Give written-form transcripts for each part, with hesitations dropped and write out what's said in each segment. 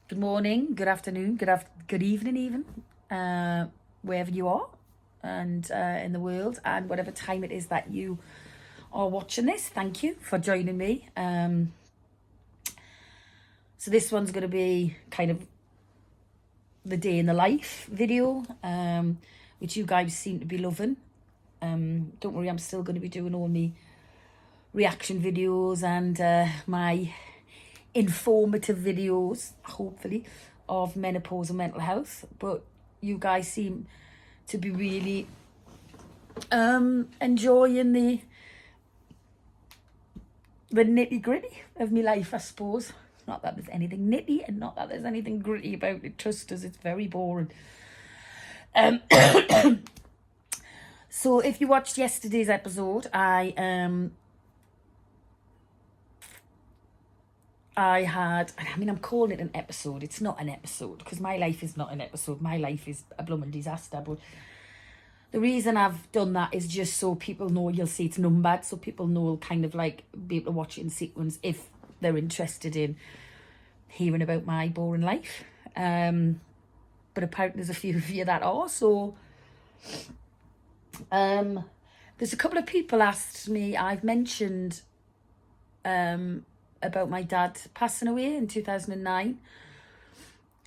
good morning, good afternoon, good evening, even wherever you are, and in the world, and whatever time it is that you are watching this. Thank you for joining me. So this one's going to be kind of the day in the life video, which you guys seem to be loving. Don't worry, I'm still going to be doing all my reaction videos and my informative videos, hopefully, of menopause and mental health. But you guys seem to be really enjoying the nitty gritty of my life, I suppose. Not that there's anything nitty and not that there's anything gritty about it. Trust us, it's very boring. So if you watched yesterday's episode, I I'm calling it an episode. It's not an episode because my life is not an episode. My life is a blooming disaster. But the reason I've done that is just so people know. You'll see it's numbered, so people know, kind of like be able to watch it in sequence if they're interested in hearing about my boring life. But apparently there's a few of you that are. So there's a couple of people asked me. I've mentioned about my dad passing away in 2009,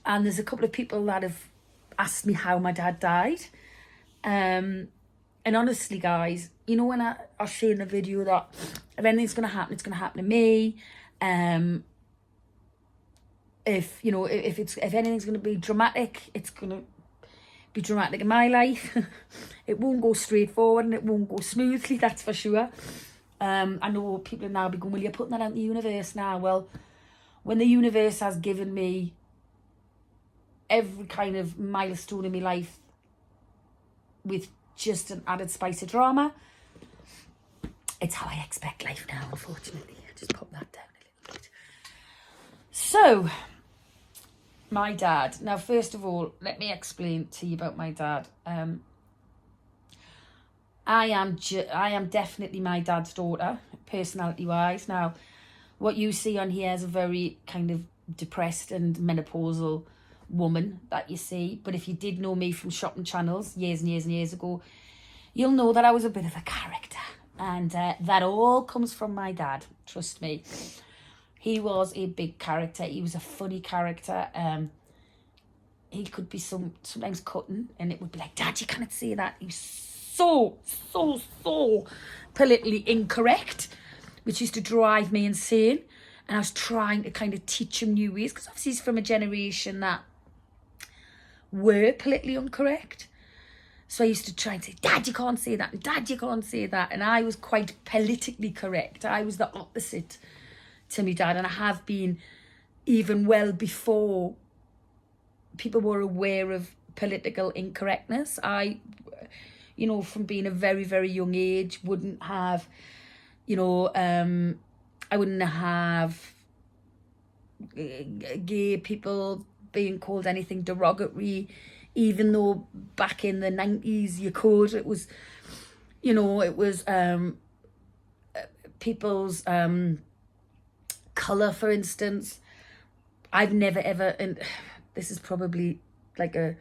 and there's a couple of people that have asked me how my dad died. And honestly, guys, you know, when I say in the video that if anything's going to happen, it's going to happen to me. If anything's going to be dramatic, it's going to be dramatic in my life. It won't go straight forward and it won't go smoothly, that's for sure. I know people will now be going, well, you're putting that out in the universe now. Well, when the universe has given me every kind of milestone in my life with just an added spice of drama, it's how I expect life now, unfortunately. I just pop that down a little bit. So, my dad. Now, first of all, let me explain to you about my dad. I am definitely my dad's daughter, personality-wise. Now, what you see on here is a very kind of depressed and menopausal woman that you see. But if you did know me from shopping channels years and years and years ago, you'll know that I was a bit of a character. And that all comes from my dad, trust me. He was a big character. He was a funny character. He could be sometimes cutting, and it would be like, Dad, you can't say that. He's so politically incorrect, which used to drive me insane. And I was trying to kind of teach him new ways, because obviously he's from a generation that were politically incorrect. So I used to try and say, Dad, you can't say that, and Dad, you can't say that. And I was quite politically correct. I was the opposite to me dad, and I have been even well before people were aware of political incorrectness. I, from being a very, very young age, wouldn't have, I wouldn't have gay people being called anything derogatory, even though back in the 90s you could. It was, it was people's colour, for instance. I've never ever, and this is probably like I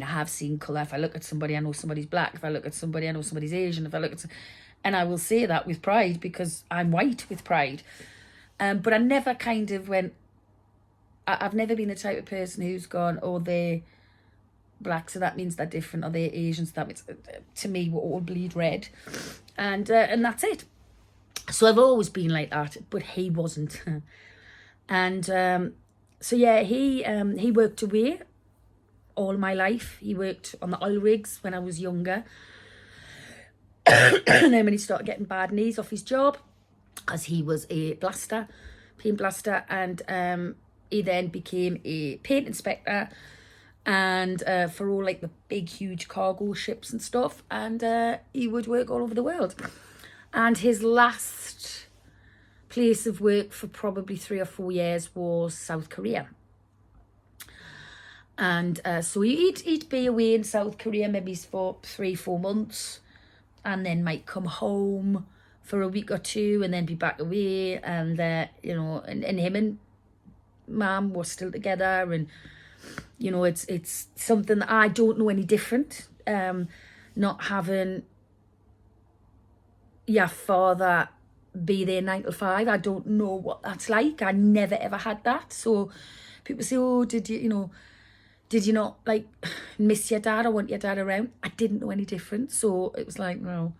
have seen colour. If I look at somebody, I know somebody's black. If I look at somebody, I know somebody's Asian. If I look at, and I will say that with pride because I'm white with pride. But I never kind of went, I've never been the type of person who's gone, oh, they're black, so that means they're different, or they're Asian, so that means, to me, we're all bleed red. And that's it. So I've always been like that, but he wasn't. And so yeah, he worked away all my life. He worked on the oil rigs when I was younger. And then when he started getting bad knees off his job, as he was a paint blaster, and he then became a paint inspector, and for all like the big huge cargo ships and stuff, and he would work all over the world. And his last place of work for probably 3 or 4 years was South Korea. And so he'd be away in South Korea maybe for 3-4 months, and then might come home for a week or two and then be back away. And and him and mum were still together, and you know, it's something that I don't know any different. Not having your father be there 9 to 5, I don't know what that's like. I never ever had that. So people say, oh, did you not like miss your dad or want your dad around? I didn't know any different. So it was like, no,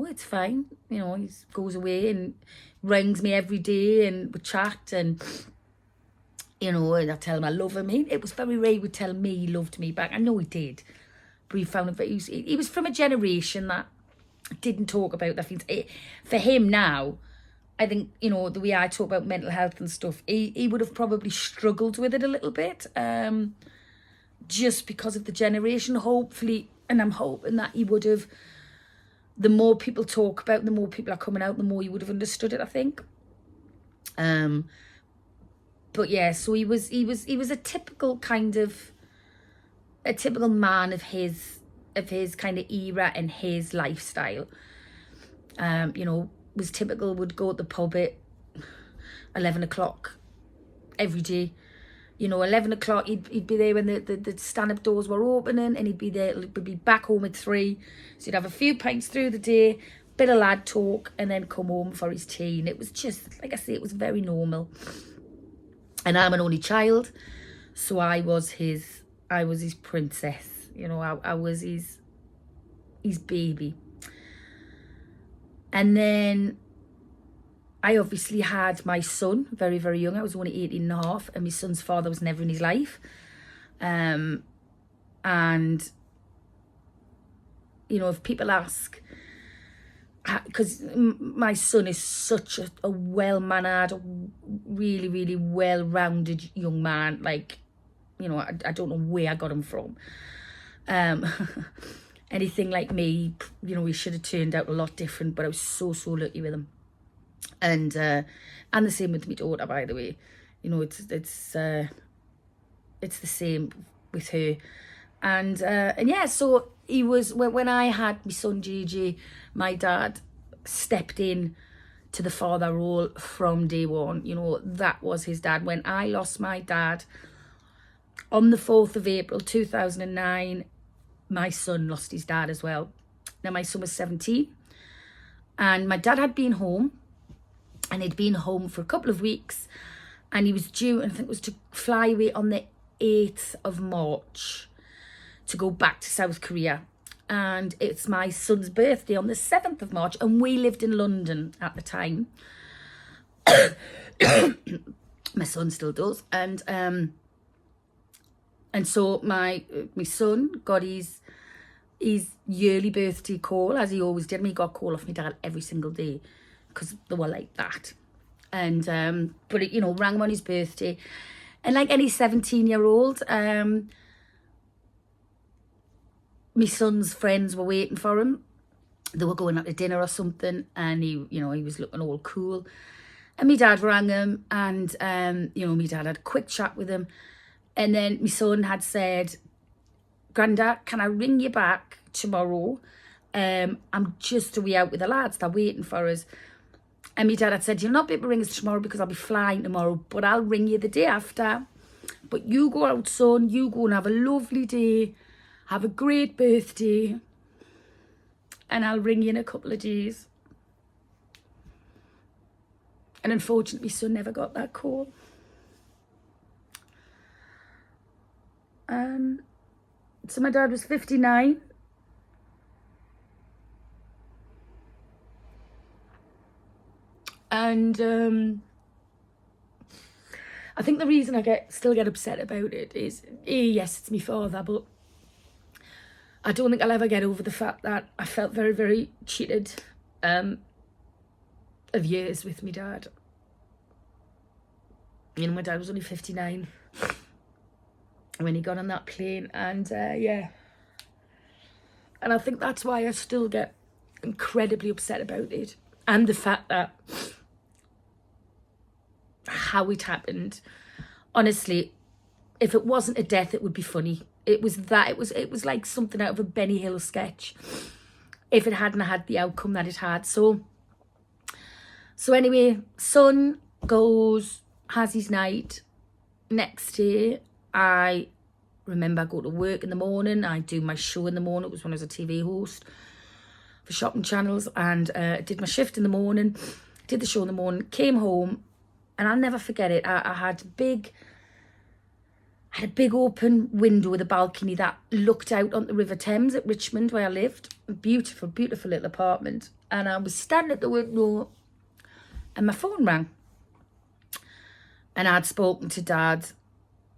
it's fine. You know, he goes away and rings me every day, and we chat, and you know, and I tell him I love him. It was very rare he would tell me he loved me back. I know he did, but he found it. He was from a generation that didn't talk about their feelings. For him now, I think, you know, the way I talk about mental health and stuff, he would have probably struggled with it a little bit, just because of the generation, hopefully. And I'm hoping that he would have, the more people talk about it, the more people are coming out, the more he would have understood it, I think. But yeah, so he was a typical kind of, a typical man of his kind of era and his lifestyle. You know, was typical, would go to the pub at 11 o'clock every day. You know, 11 o'clock, he'd be there when the stand-up doors were opening, and he'd be there, he'd be back home at 3. So he'd have a few pints through the day, bit of lad talk, and then come home for his tea. And it was just, like I say, it was very normal. And I'm an only child, so I was his princess. You know, I was his baby. And then I obviously had my son very, very young. I was only 18 and a half, and my son's father was never in his life. And, you know, if people ask, because my son is such a well-mannered, really, really well-rounded young man. Like, you know, I don't know where I got him from. Anything like me, you know, he should have turned out a lot different, but I was so lucky with him. And the same with my daughter, by the way. You know, it's the same with her. And yeah, so he was, when I had my son JJ, my dad stepped in to the father role from day one. You know, that was his dad. When I lost my dad on the 4th of April 2009, my son lost his dad as well. Now, my son was 17, and my dad had been home, and he'd been home for a couple of weeks, and he was due, I think it was to fly away on the 8th of March to go back to South Korea. And it's my son's birthday on the 7th of March, and we lived in London at the time. My son still does. And so my son got his yearly birthday call, as he always did. I mean, he got a call off my dad every single day, because they were like that. And but it, you know, rang him on his birthday, and like any 17-year-old, my son's friends were waiting for him. They were going out to dinner or something, and he, you know, he was looking all cool. And my dad rang him, and you know, my dad had a quick chat with him, and then my son had said, "Granda, can I ring you back tomorrow? I'm just away out with the lads. They're waiting for us." And my dad had said, "You'll not be able to ring us tomorrow because I'll be flying tomorrow, but I'll ring you the day after. But you go out, son. You go and have a lovely day. Have a great birthday. And I'll ring you in a couple of days." And unfortunately, son never got that call. So my dad was 59. And I think the reason I still get upset about it is, yes, it's my father, but I don't think I'll ever get over the fact that I felt very, very cheated of years with my dad. You know, my dad was only 59 when he got on that plane, and yeah. And I think that's why I still get incredibly upset about it, and the fact that how it happened. Honestly, if it wasn't a death, it would be funny. It was like something out of a Benny Hill sketch, if it hadn't had the outcome that it had. So anyway, son goes, has his night, next day, I remember I go to work in the morning. I do my show in the morning. It was when I was a TV host for shopping channels, and did my shift in the morning, did the show in the morning, came home, and I'll never forget it. I had a big open window with a balcony that looked out on the River Thames at Richmond, where I lived. A beautiful, beautiful little apartment. And I was standing at the window and my phone rang. And I'd spoken to Dad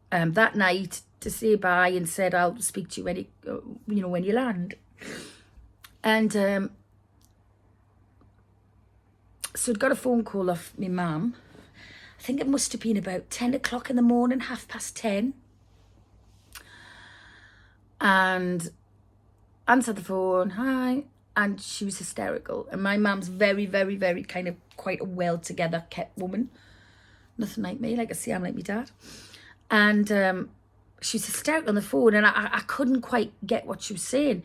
that night to say bye and said, I'll speak to you when you land. And so I'd got a phone call off my mum. I think it must have been about 10 o'clock in the morning, 10:30. And answered the phone, hi. And she was hysterical. And my mum's very, very, very kind of quite a well-together kept woman. Nothing like me. Like I say, I'm like my dad. And she was hysterical on the phone, and I couldn't quite get what she was saying.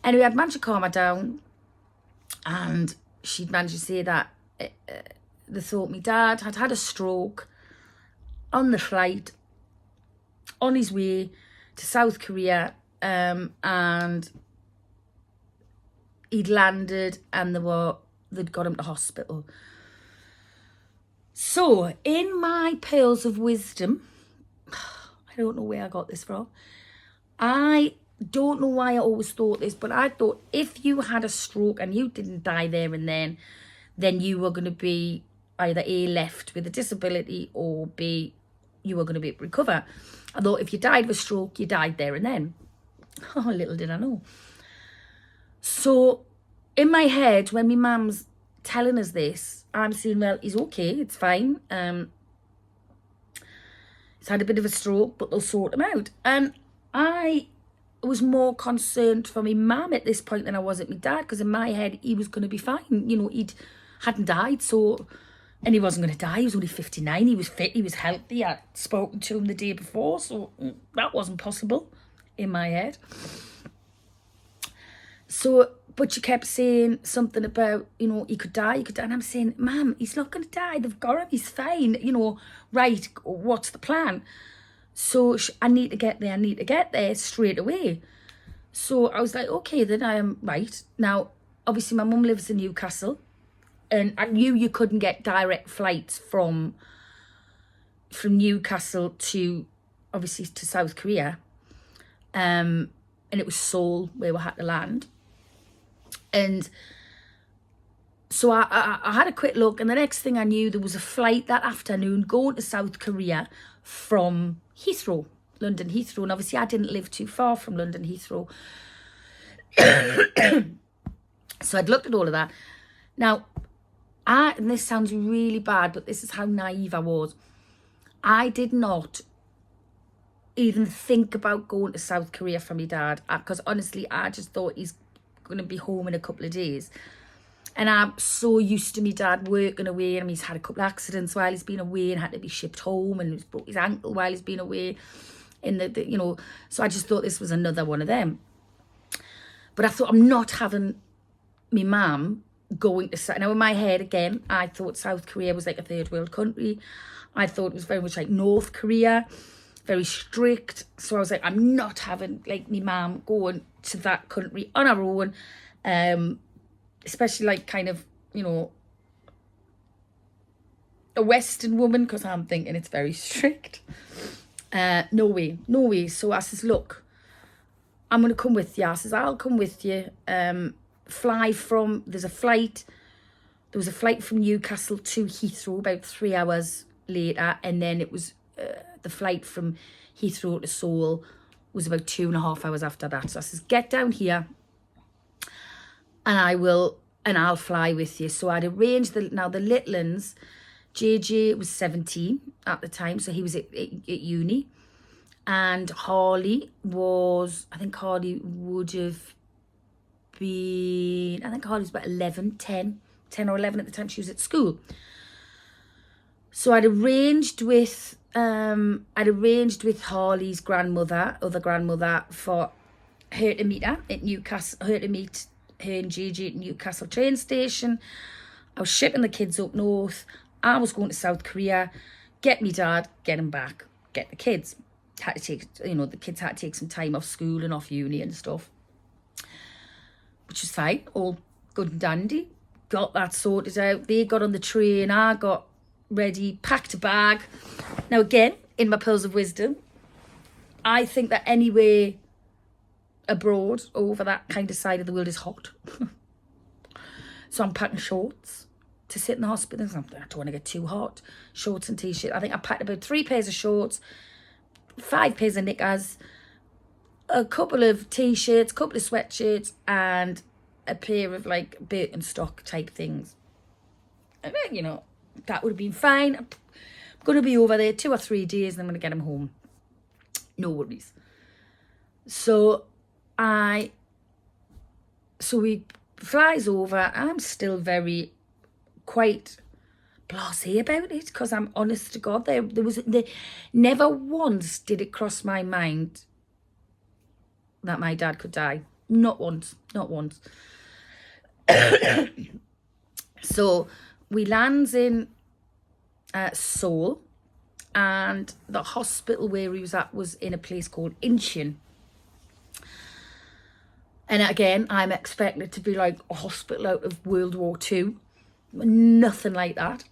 Anyway, I'd managed to calm her down, and she'd managed to say that they thought my dad had had a stroke on the flight on his way to South Korea, and he'd landed and they'd got him to hospital. So in my pearls of wisdom, I don't know where I got this from. I don't know why I always thought this, but I thought if you had a stroke and you didn't die there and then you were going to be either A, left with a disability, or B, you were going to be able to recover. I thought if you died of a stroke, you died there and then. Oh, little did I know. So in my head, when my mum's telling us this, I'm saying, well, he's okay, it's fine. He's had a bit of a stroke, but they'll sort him out. And I was more concerned for my mum at this point than I was at my dad, because in my head, he was going to be fine. You know, hadn't died, and he wasn't going to die. He was only 59. He was fit. He was healthy. I'd spoken to him the day before, so that wasn't possible in my head. So, but she kept saying something about, he could die, And I'm saying, Mum, he's not going to die. They've got him. He's fine. Right, what's the plan? So I need to get there straight away. So I was like, okay, then I am right. Now, obviously, my mum lives in Newcastle. And I knew you couldn't get direct flights from Newcastle to, obviously, to South Korea. And it was Seoul where we had to land. And so I had a quick look, and the next thing I knew, there was a flight that afternoon going to South Korea from Heathrow, London Heathrow. And obviously I didn't live too far from London Heathrow. So I'd looked at all of that. Now, and this sounds really bad, but this is how naive I was. I did not even think about going to South Korea for my dad, because honestly, I just thought he's going to be home in a couple of days. And I'm so used to my dad working away, and he's had a couple of accidents while he's been away and had to be shipped home, and he's broke his ankle while he's been away. So I just thought this was another one of them. But I thought, I'm not having my mum going to... Now, in my head, again, I thought South Korea was like a third world country. I thought it was very much like North Korea, very strict. So I was like, I'm not having, like, my mum going to that country on her own, especially, like, kind of, a Western woman, because I'm thinking it's very strict. No way. So I says, look, I'm going to come with you. I says, I'll come with you. There was a flight from Newcastle to Heathrow about 3 hours later, and then it was the flight from Heathrow to Seoul was about 2.5 hours after that. So I says, get down here and I'll fly with you. So I'd arranged the little ones. JJ was 17 at the time, so he was at uni, and Harley was about 10 or 11 at the time. She was at school. So I'd arranged with Harley's other grandmother, for her to meet her at Newcastle, her and JJ at Newcastle train station. I was shipping the kids up north. I was going to South Korea, get me dad, get him back get the kids. Had to take, the kids had to take some time off school and off uni and stuff, which was fine, all good and dandy. Got that sorted out. They got on the train, I got ready, packed a bag. Now again, in my pearls of wisdom, I think that anywhere abroad over that kind of side of the world is hot. So I'm packing shorts to sit in the hospital. I don't want to get too hot. Shorts and t-shirt. I think I packed about 3 pairs of shorts, 5 pairs of knickers, a couple of t-shirts, a couple of sweatshirts, and a pair of like Birkenstock type things. And then, that would have been fine. I'm going to be over there 2 or 3 days and I'm going to get him home. No worries. So we flies over. I'm still quite blasé about it, because I'm honest to God, there never once did it cross my mind that my dad could die. Not once. So we lands in Seoul, and the hospital where he was at was in a place called Incheon. And again, I'm expecting it to be like a hospital out of World War II. Nothing like that.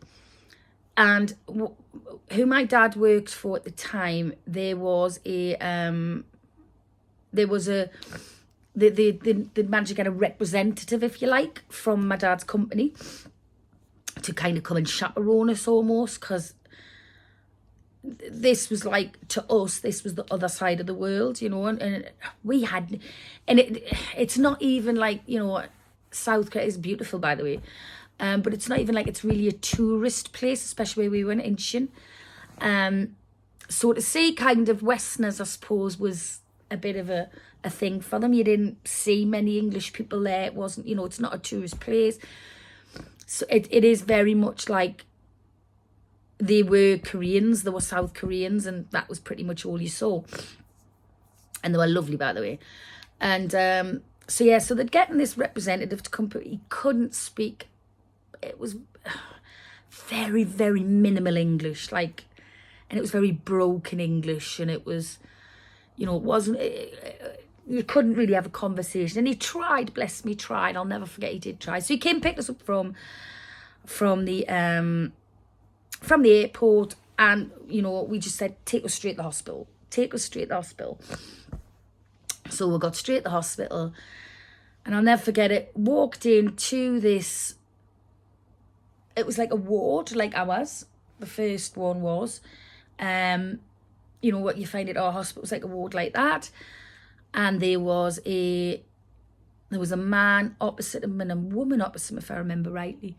And who my dad worked for at the time, they managed to get a representative, if you like, from my dad's company to kind of come and chaperone us almost, because this was like, to us, this was the other side of the world, and we had, and it's not even like, South Korea is beautiful, by the way, but it's not even like it's really a tourist place, especially where we were in Incheon. So to see kind of Westerners, I suppose, was a bit of a thing for them. You didn't see many English people there. It wasn't, it's not a tourist place. So it is very much like they were Koreans, they were South Koreans, and that was pretty much all you saw. And they were lovely, by the way. And so they're getting this representative to come, but he couldn't speak. It was very, very minimal English, and it was very broken English, and it was, it wasn't, you couldn't really have a conversation. And he tried, bless me, tried. I'll never forget he did try. So he came, picked us up from the airport, and we just said, take us straight to the hospital. So we got straight to the hospital, and I'll never forget it. Walked into this, it was like a ward, like ours. The first one was, what you find at our hospital was like a ward like that. And there was a man opposite him and a woman opposite him, if I remember rightly.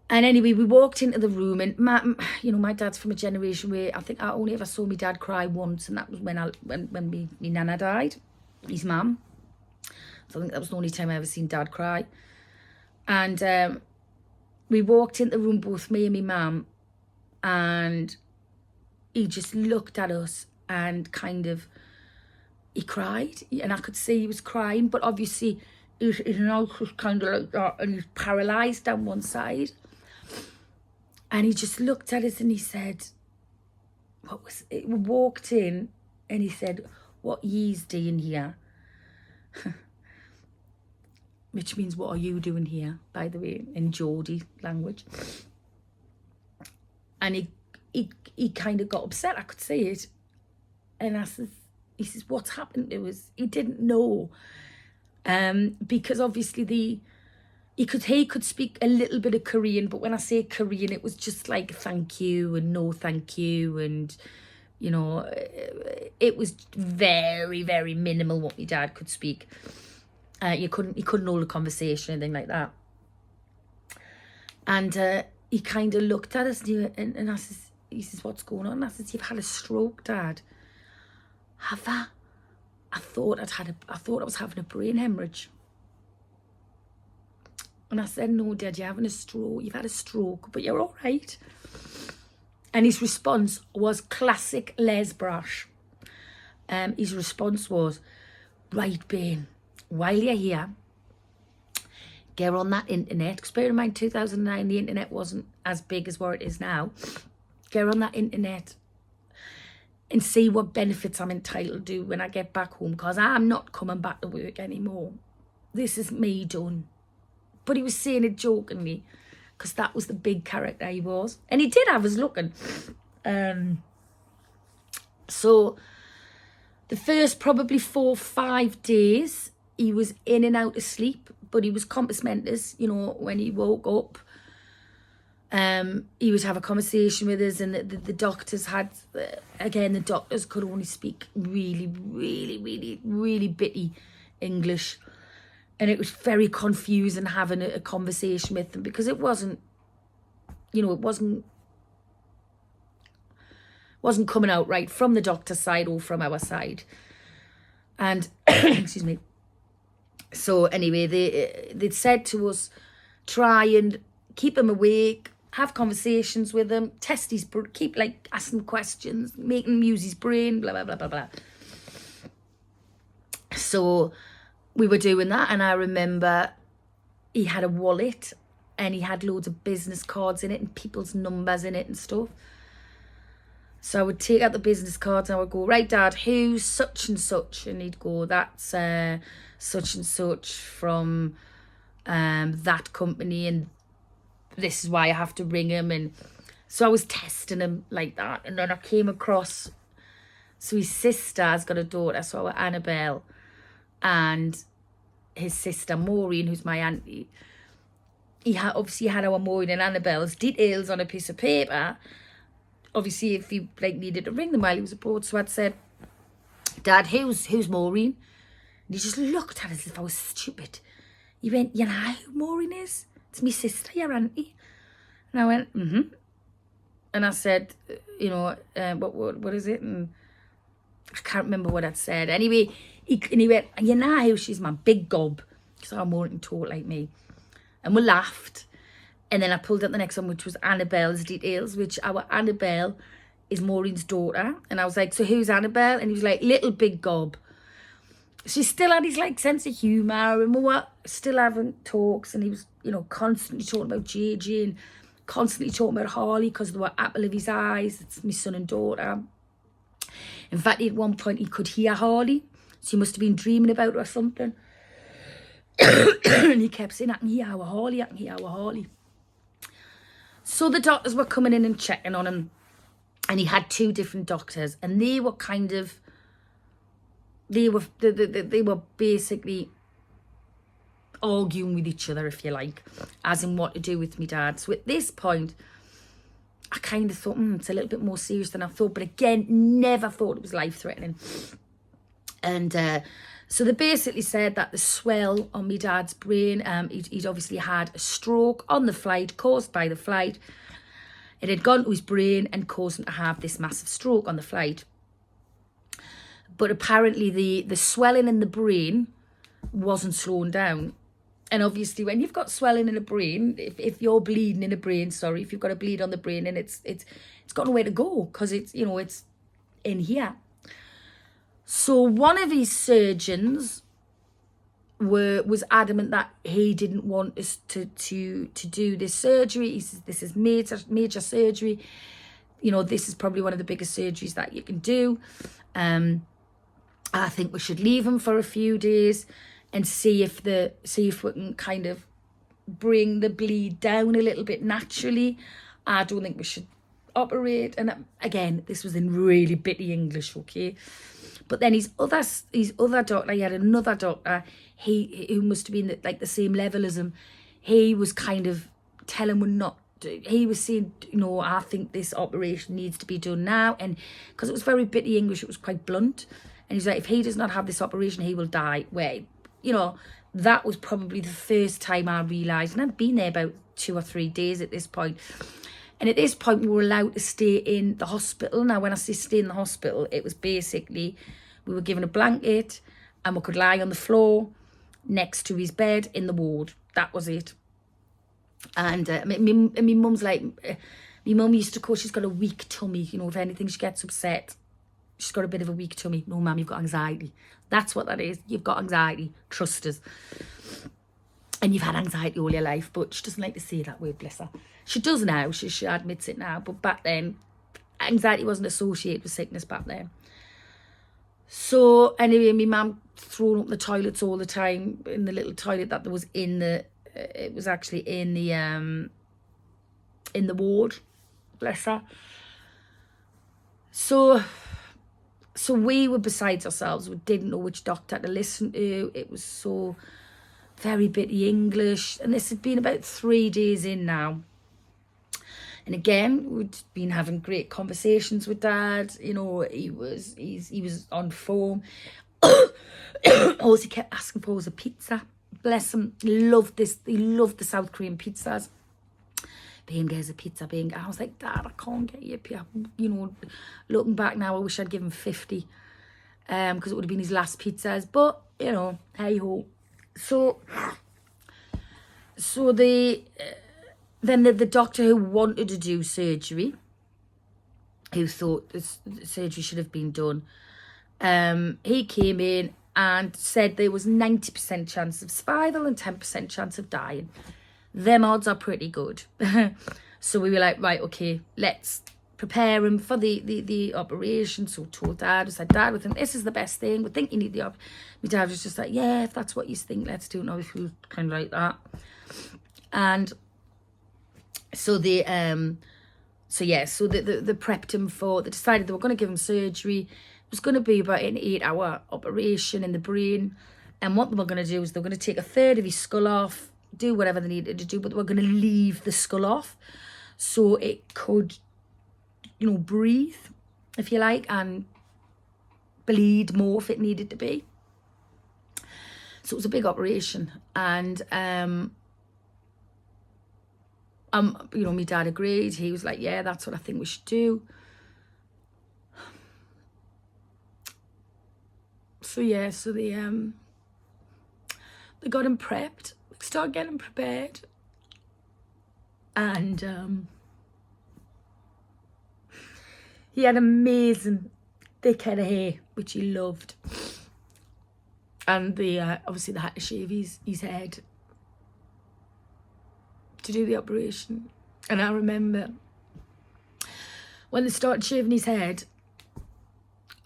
And anyway, we walked into the room, and my dad's from a generation where I think I only ever saw my dad cry once, and that was when my nana died, his mum. So I think that was the only time I ever seen Dad cry. And we walked into the room, both me and my mum, and he just looked at us and kind of, he cried, and I could see he was crying, but obviously his mouth was kind of like that, and he's paralysed down one side. And he just looked at us and he said, we walked in, and he said, "What ye's doing here?" Which means, what are you doing here, by the way, in Geordie language. And he kind of got upset, I could see it. And he says, what's happened to us? He didn't know. Because obviously he could speak a little bit of Korean, but when I say Korean, it was just like thank you and no thank you, and it was very, very minimal what my dad could speak. He couldn't hold a conversation or anything like that. And he kind of looked at us, and he says, what's going on? And I said, you've had a stroke, Dad. Have I? I thought I was having a brain hemorrhage. And I said, no, Dad, you're having a stroke. You've had a stroke, but you're all right. And his response was classic Les Brash. His response was, right, Bane, while you're here, get on that internet. Because bear in mind, 2009, the internet wasn't as big as what it is now. get on that internet and see what benefits I'm entitled to when I get back home, because I'm not coming back to work anymore. This is me done. But he was saying it jokingly, because that was the big character he was. And he did have us looking. So the first probably 4 or 5 days, he was in and out of sleep, but he was compass mentis, you know, when he woke up. He would have a conversation with us, and the doctors had, again, the doctors could only speak really, really, really, really bitty English. And it was very confusing having a conversation with them, because it wasn't, you know, it wasn't coming out right from the doctor's side or from our side. And, excuse me. So anyway, they'd said to us, try and keep him awake, have conversations with him, test his, keep like asking questions, making him use his brain, blah, blah, blah, blah, blah. So we were doing that, and I remember he had a wallet and he had loads of business cards in it and people's numbers in it and stuff. So I would take out the business cards and I would go, right, Dad, who's such and such? And he'd go, that's such and such from that company, and this is why I have to ring him. And so I was testing him like that. And then I came across, so his sister has got a daughter, so our Annabelle, and his sister Maureen, who's my auntie. He had obviously had our Maureen and Annabelle's details on a piece of paper, obviously if he like needed to ring them while he was abroad. So I'd said, Dad, who's Maureen? And he just looked at us as if I was stupid. He went, you know who Maureen is? It's my sister, your auntie. And I went, mm-hmm. And I said, you know, what is it? And I can't remember what I'd said. Anyway, he went, you know who she's, my big gob, because I'm more than tall like me. And we laughed. And then I pulled out the next one, which was Annabelle's details, which our Annabelle is Maureen's daughter. And I was like, so who's Annabelle? And he was like, little big gob. She still had his like sense of humour, and we were still having talks, and he was, you know, constantly talking about JJ and constantly talking about Harley, because they were apple of his eyes. It's my son and daughter. In fact, at one point he could hear Harley, so he must have been dreaming about her or something. And he kept saying, I can hear our Harley, I can hear our Harley. So the doctors were coming in and checking on him, and he had 2 different doctors, and they were kind of, they were basically arguing with each other, if you like, as in what to do with me dad. So at this point, I kind of thought, it's a little bit more serious than I thought. But again, never thought it was life-threatening. And so they basically said that the swell on my dad's brain, he'd obviously had a stroke on the flight, caused by the flight. It had gone to his brain and caused him to have this massive stroke on the flight. But apparently the swelling in the brain wasn't slowing down. And obviously when you've got swelling in the brain, if you're bleeding in the brain, if you've got a bleed on the brain, and it's got nowhere to go, because it's, you know, it's in here. So one of his surgeons was adamant that he didn't want us to do this surgery. He says, this is major surgery. You know, this is probably one of the biggest surgeries that you can do. I think we should leave him for a few days and see if we can kind of bring the bleed down a little bit naturally. I don't think we should operate. And again, this was in really bitty English, okay? But then his other doctor, he had another doctor, who must have been like the same level as him. He was kind of telling him not to. He was saying, you know, I think this operation needs to be done now. And because it was very bitty English, it was quite blunt. And he's like, if he does not have this operation, he will die. Well, you know, that was probably the first time I realised, and I'd been there about 2 or 3 days at this point. And at this point, we were allowed to stay in the hospital. Now, when I say stay in the hospital, it was basically, we were given a blanket and we could lie on the floor next to his bed in the ward. That was it. And my mum's like, my mum used to call, she's got a weak tummy. You know, if anything, she gets upset. She's got a bit of a weak tummy. No, ma'am, you've got anxiety. That's what that is. You've got anxiety. Trust us. And you've had anxiety all your life, but she doesn't like to say that word, bless her. She does now. She admits it now. But back then, anxiety wasn't associated with sickness back then. So anyway, my mum throwing up the toilets all the time, in the little toilet that there was in the, it was actually in the ward, bless her. So we were besides ourselves. We didn't know which doctor to listen to. It was so very bitty English. And this had been about 3 days in now. And again, we'd been having great conversations with Dad. You know, he was on form. All he kept asking for was a pizza. Bless him. He loved the South Korean pizzas. Being there's a pizza, being I was like, Dad, I can't get you a pizza. You know, looking back now, I wish I'd given him 50. Because it would have been his last pizzas. But, you know, hey ho. So then the doctor who wanted to do surgery, who thought this surgery should have been done, he came in and said there was 90% chance of survival and 10% chance of dying. Them odds are pretty good. So we were like, right, okay, let's prepare him for the operation. So told Dad, I said, Dad, we think this is the best thing. We think you need the op. My dad was just like, yeah, if that's what you think, let's do it. And obviously, was kind of like that. And so they prepped him for, they decided they were going to give him surgery. It was going to be about an 8-hour operation in the brain. And what they were going to do is they were going to take a third of his skull off, do whatever they needed to do, but they were going to leave the skull off so it could, you know, breathe, if you like, and bleed more if it needed to be. So it was a big operation. And you know, my dad agreed. He was like, yeah, that's what I think we should do. So yeah, so they got him prepped, started getting him prepared. And he had amazing thick head of hair, which he loved. And obviously they had to shave his head to do the operation. And I remember when they started shaving his head,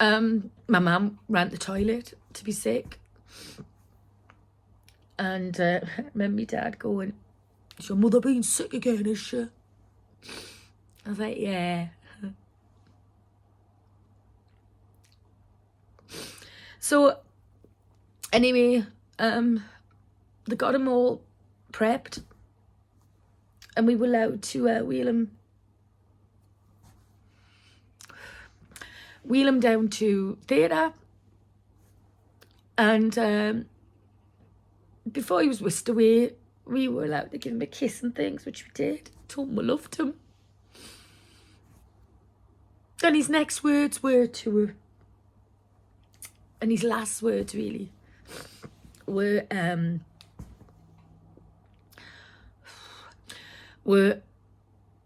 my mum ran to the toilet to be sick. And I remember my dad going, is your mother being sick again, is she? I was like, yeah. So anyway, they got him all prepped. And we were allowed to wheel him down to theatre. And before he was whisked away, we were allowed to give him a kiss and things, which we did. Told him we loved him. And his next words were to, and his last words really, were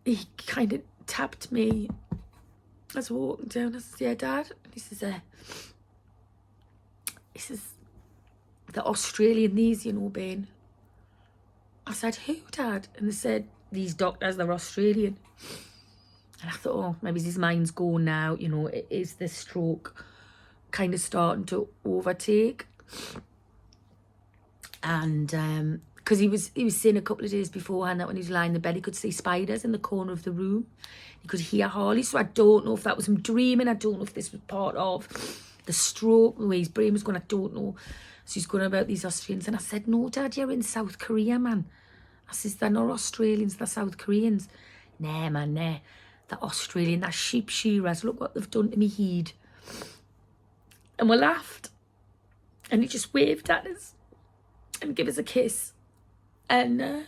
he kind of tapped me as we're walking down. I said, yeah, Dad. And he says, the Australian, these, you know, Ben. I said, who, Dad? And they said, these doctors, they're Australian. And I thought, oh, maybe his mind's gone now. You know, is the stroke kind of starting to overtake? And because he was saying a couple of days beforehand that when he was lying in the bed, he could see spiders in the corner of the room. He could hear Harley. So I don't know if that was him dreaming. I don't know if this was part of the stroke, the way his brain was going. I don't know. So he's going about these Australians. And I said, no, Dad, you're in South Korea, man. I says, they're not Australians, they're South Koreans. Nah, man, nah. They're Australian, they're sheep shearers. Look what they've done to me heed. And we laughed. And he just waved at us and gave us a kiss. And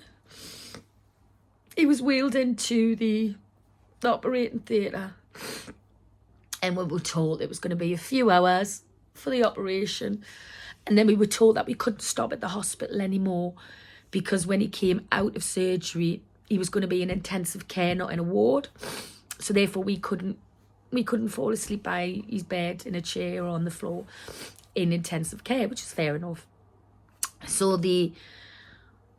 he was wheeled into the operating theatre. And we were told it was going to be a few hours for the operation. And then we were told that we couldn't stop at the hospital anymore because when he came out of surgery, he was going to be in intensive care, not in a ward. So therefore we couldn't fall asleep by his bed in a chair or on the floor in intensive care, which is fair enough. So the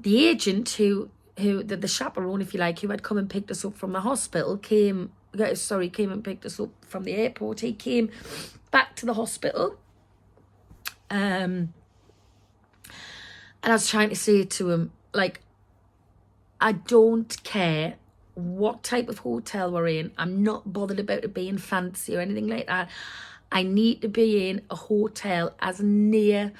agent the chaperone, if you like, who had come and picked us up from the hospital, came came and picked us up from the airport. He came back to the hospital. And I was trying to say to him, like, I don't care what type of hotel we're in. I'm not bothered about it being fancy or anything like that. I need to be in a hotel as near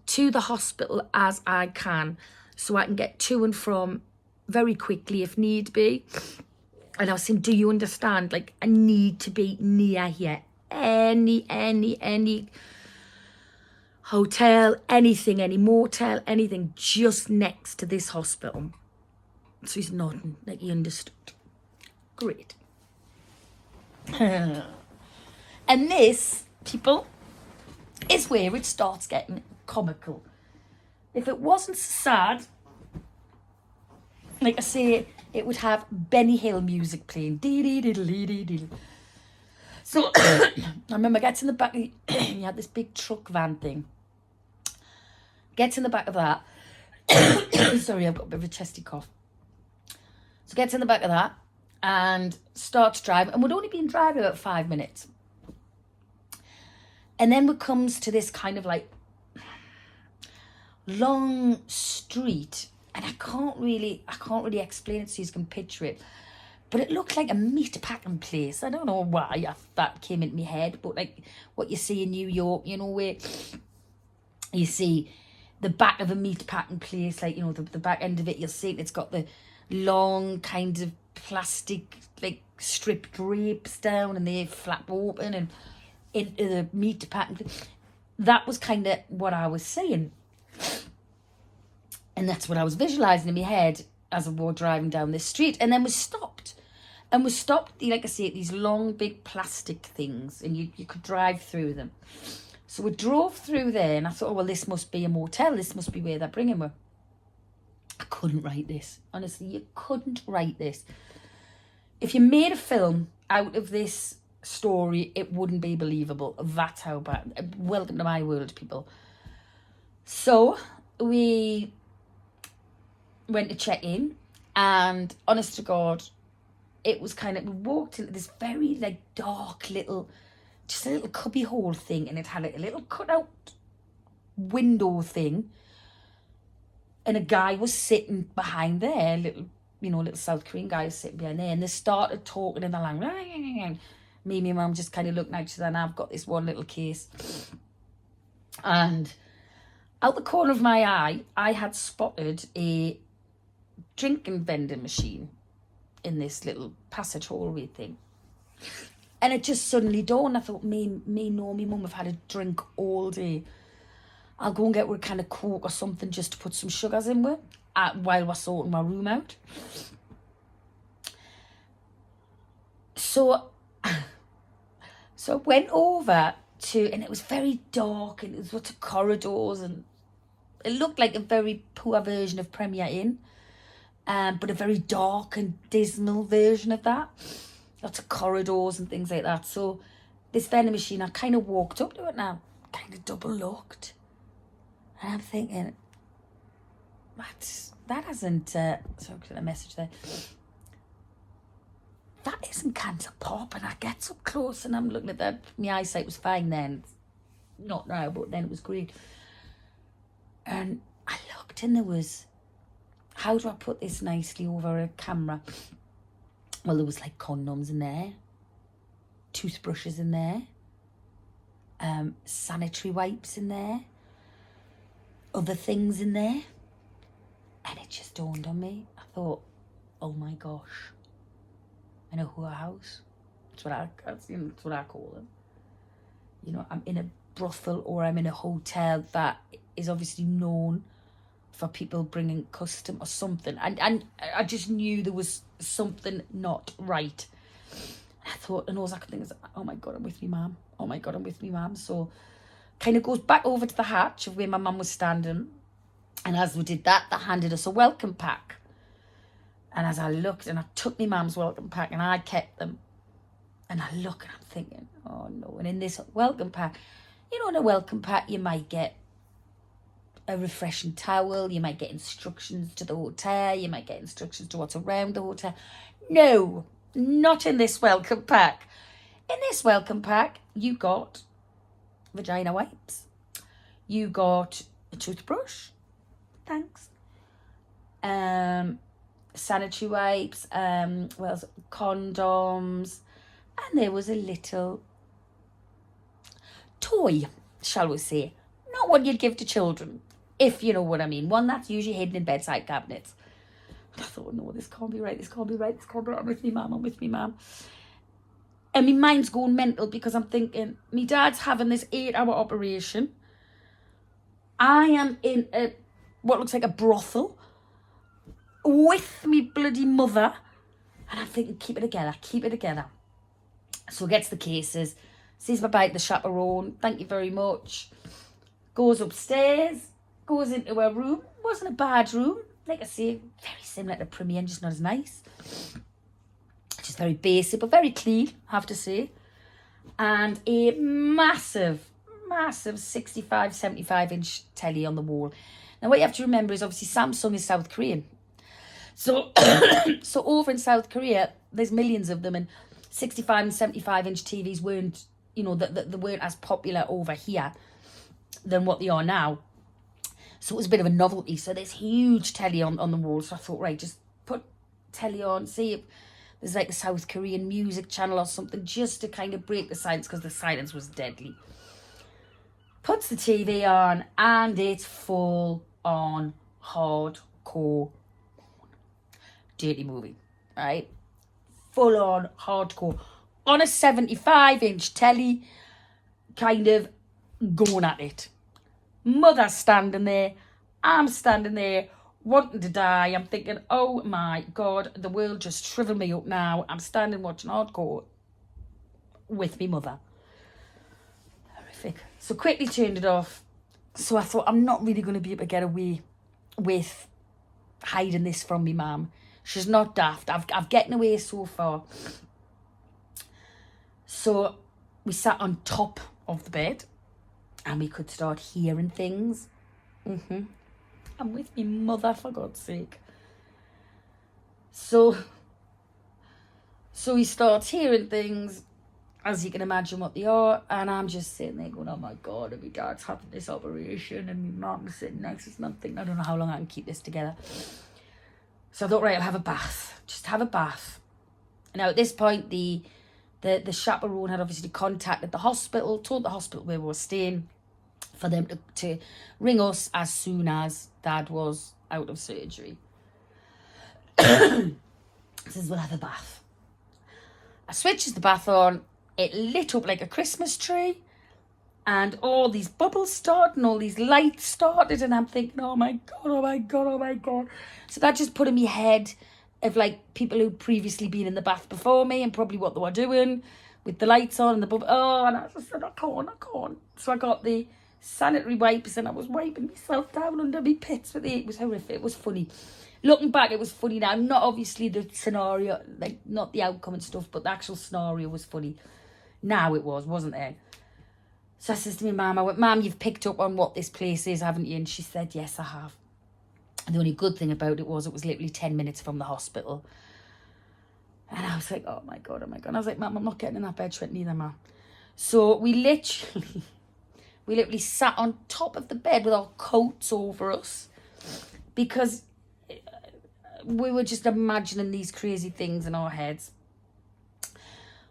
to the hospital as I can, so I can get to and from very quickly if need be. And I was saying, do you understand? Like, I need to be near here. Any hotel, anything, any motel, anything, just next to this hospital. So he's nodding, like he understood. Great. And this, people, is where it starts getting comical. If it wasn't so sad, like I say, it would have Benny Hill music playing. So I remember gets in the back, he had this big truck van thing. Gets in the back of that. Sorry, I've got a bit of a chesty cough. So gets in the back of that and starts driving. And we'd only been driving about 5 minutes. And then it comes to this kind of like long street. And I can't really explain it so you can picture it. But it looked like a meat packing place. I don't know why that came into my head. But like what you see in New York, you know, where you see the back of a meat packing place, like, you know, the back end of it, you'll see it's got the long kind of plastic, like, strip drapes down and they flap open and into the meat packing. That was kind of what I was saying. And that's what I was visualising in my head as we were driving down this street. And then we stopped. And we stopped, like I say, these long, big plastic things. And you could drive through them. So we drove through there and I thought, oh, well, this must be a motel. This must be where they're bringing me. I couldn't write this. Honestly, you couldn't write this. If you made a film out of this story, it wouldn't be believable. That's how bad. Welcome to my world, people. So we went to check in and honest to God, it was kind of, we walked into this very like dark little, just a little cubby hole thing, and it had like a little cutout window thing, and a guy was sitting behind there, little South Korean guy was sitting behind there, and they started talking in the language. Me and my mum just kind of looked at each other, and I've got this one little case, and out the corner of my eye, I had spotted a drinking vending machine in this little passage hallway thing. And it just suddenly dawned. I thought, me, my mum have had a drink all day. I'll go and get her a kind of Coke or something just to put some sugars in with while we're sorting my room out. So I went over to, and it was very dark, and it was lots of corridors, and it looked like a very poor version of Premier Inn, but a very dark and dismal version of that. Lots of corridors and things like that. So this vending machine, I kind of walked up to it now, kind of double looked. And I'm thinking, that hasn't, sorry, a message there. That isn't Cancer Pop. And I get up close and I'm looking at that. My eyesight was fine then. Not now, but then it was great. And I looked and there was, how do I put this nicely over a camera? Well, there was like condoms in there, toothbrushes in there, sanitary wipes in there, other things in there. And it just dawned on me. I thought, oh my gosh, I know who house. That's what I call them. You know, I'm in a brothel or I'm in a hotel that is obviously known for people bringing custom or something. And I just knew there was something not right. I thought, and all I could think was, oh my God, I'm with me mum. Oh my God, I'm with me mum. So kind of goes back over to the hatch of where my mum was standing. And as we did that, they handed us a welcome pack. And as I looked, and I took my mum's welcome pack and I kept them. And I look and I'm thinking, oh no. And in this welcome pack, you know, in a welcome pack, you might get a refreshing towel, you might get instructions to the hotel, you might get instructions to what's around the hotel. No, Not in this welcome pack. In this welcome pack, you got vagina wipes. You got a toothbrush. Thanks. Sanitary wipes. What else? Condoms. And there was a little toy, shall we say. Not one you'd give to children, if you know what I mean. One that's usually hidden in bedside cabinets. I thought, no, this can't be right. This can't be right. This can't be right. I'm with me, mum. I'm with me, mum. And my mind's going mental because I'm thinking, me dad's having this 8-hour operation. I am in what looks like a brothel with me bloody mother. And I'm thinking, keep it together, keep it together. So gets the cases, says bye-bye to the chaperone, thank you very much. Goes upstairs, goes into her room. Wasn't a bad room. Like I say, very similar to Premier, just not as nice. Just very basic, but very clean, I have to say. And a massive 65, 75-inch telly on the wall. Now, what you have to remember is obviously Samsung is South Korean. So, so over in South Korea, there's millions of them, and 65 and 75-inch TVs weren't, you know, they weren't as popular over here than what they are now. So it was a bit of a novelty. So there's huge telly on the wall. So I thought, right, just put telly on, see if there's like a South Korean music channel or something, just to kind of break the silence, because the silence was deadly. Puts the TV on, and it's full on hardcore dirty movie, right? Full on hardcore on a 75-inch telly, kind of going at it. Mother's standing there, I'm standing there wanting to die. I'm thinking, oh my God, the world just shriveled me up now. I'm standing watching hardcore with me mother. Horrific. So quickly turned it off. So I thought, I'm not really going to be able to get away with hiding this from me mum. She's not daft. I've gotten away so far. So we sat on top of the bed and we could start hearing things. I'm with me mother, for God's sake. So he starts hearing things, as you can imagine what they are, and I'm just sitting there going, oh my God, and my dad's having this operation, and my mum's sitting next to us, and I'm thinking, I don't know how long I can keep this together. So I thought, right, I'll have a bath. Just have a bath. Now, at this point, the chaperone had obviously contacted the hospital, told the hospital where we were staying, for them to ring us as soon as Dad was out of surgery. Says, we'll have a bath. I switches the bath on. It lit up like a Christmas tree. And all these bubbles started and all these lights started. And I'm thinking, oh my God, oh my God, oh my God. So that just put in my head of like people who'd previously been in the bath before me and probably what they were doing with the lights on and the bubble. Oh, and I just said, I can't. So I got the sanitary wipes and I was wiping myself down under my pits with it. It was horrific. It was funny. Looking back, it was funny now. Not obviously the scenario, like not the outcome and stuff, but the actual scenario was funny. Now it wasn't it? So I says to my mum, I went, Mum, you've picked up on what this place is, haven't you? And she said, yes, I have. And the only good thing about it was literally 10 minutes from the hospital. And I was like, oh my God. And I was like, Mum, I'm not getting in that bed shit neither, Mum. So we literally sat on top of the bed with our coats over us because we were just imagining these crazy things in our heads.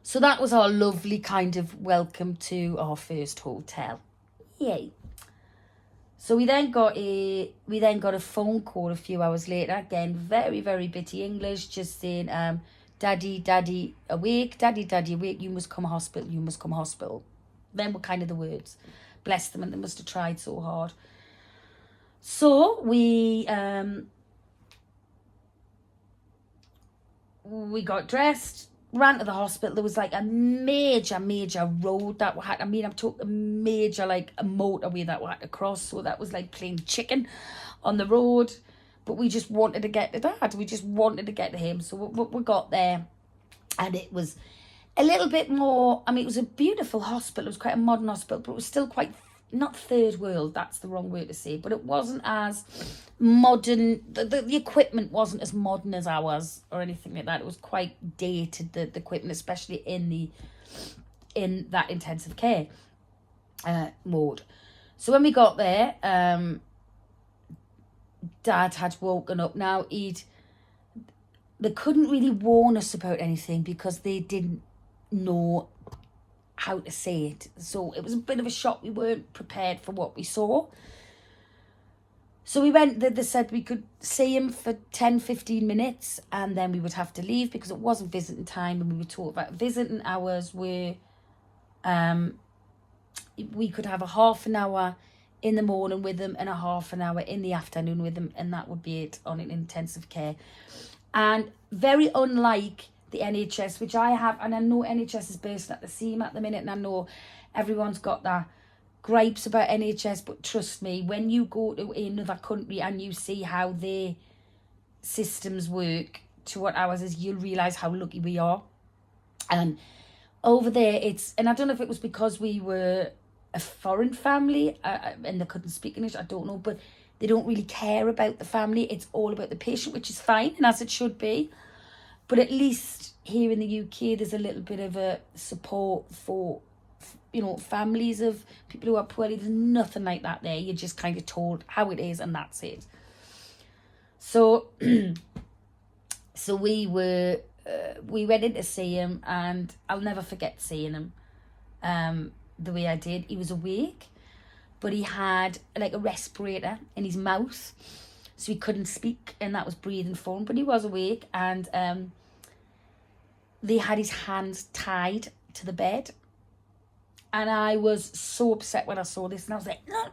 So that was our lovely kind of welcome to our first hotel. Yay. So we then got a phone call a few hours later. Again, very, very bitty English, just saying, Daddy, awake, Daddy, awake, you must come hospital. Then were kind of the words. Bless them, and they must have tried so hard. So we got dressed, ran to the hospital. There was like a major road that we had. I'm talking a major, like a motorway that we had to cross. So that was like playing chicken on the road. But we just wanted to get to Dad. We just wanted to get to him. So we got there, and it was a little bit more. I mean, it was a beautiful hospital. It was quite a modern hospital, but it was still quite not third world, that's the wrong word to say, but it wasn't as modern. The equipment wasn't as modern as ours or anything like that. It was quite dated, the equipment, especially in that intensive care mode. So when we got there, Dad had woken up. Now they couldn't really warn us about anything because they didn't know how to say it. So it was a bit of a shock. We weren't prepared for what we saw. So we went, they said we could see him for 10-15 minutes and then we would have to leave because it wasn't visiting time, and we were told about visiting hours where we could have a half an hour in the morning with them and a half an hour in the afternoon with them, and that would be it on an intensive care. And very unlike the NHS, which I have, and I know NHS is bursting at the seam at the minute, and I know everyone's got that gripes about NHS, but trust me, when you go to another country and you see how their systems work to what ours is, you'll realise how lucky we are. And over there, and I don't know if it was because we were a foreign family and they couldn't speak English, I don't know, but they don't really care about the family. It's all about the patient, which is fine, and as it should be. But at least here in the UK, there's a little bit of a support for, families of people who are poorly. There's nothing like that there. You're just kind of told how it is, and that's it. So, we went in to see him, and I'll never forget seeing him the way I did. He was awake, but he had like a respirator in his mouth, so he couldn't speak, and that was breathing for him, but he was awake. And they had his hands tied to the bed, and I was so upset when I saw this, and I was like, no.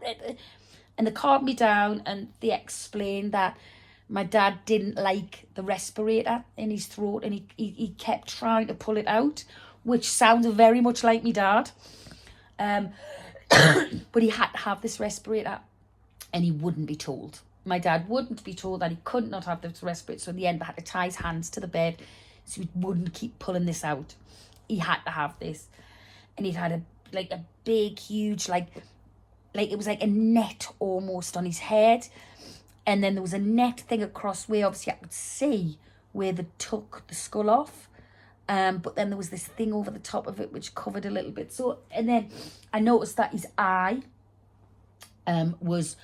And they calmed me down, and they explained that my dad didn't like the respirator in his throat, and he kept trying to pull it out, which sounds very much like me dad. But he had to have this respirator, and he wouldn't be told. My dad wouldn't be told that he could not have this respirator. So in the end, they had to tie his hands to the bed so he wouldn't keep pulling this out. He had to have this. And he'd had a big, huge, like it was like a net almost on his head. And then there was a net thing across where obviously I could see where they took the skull off. But then there was this thing over the top of it which covered a little bit. So, and then I noticed that his eye was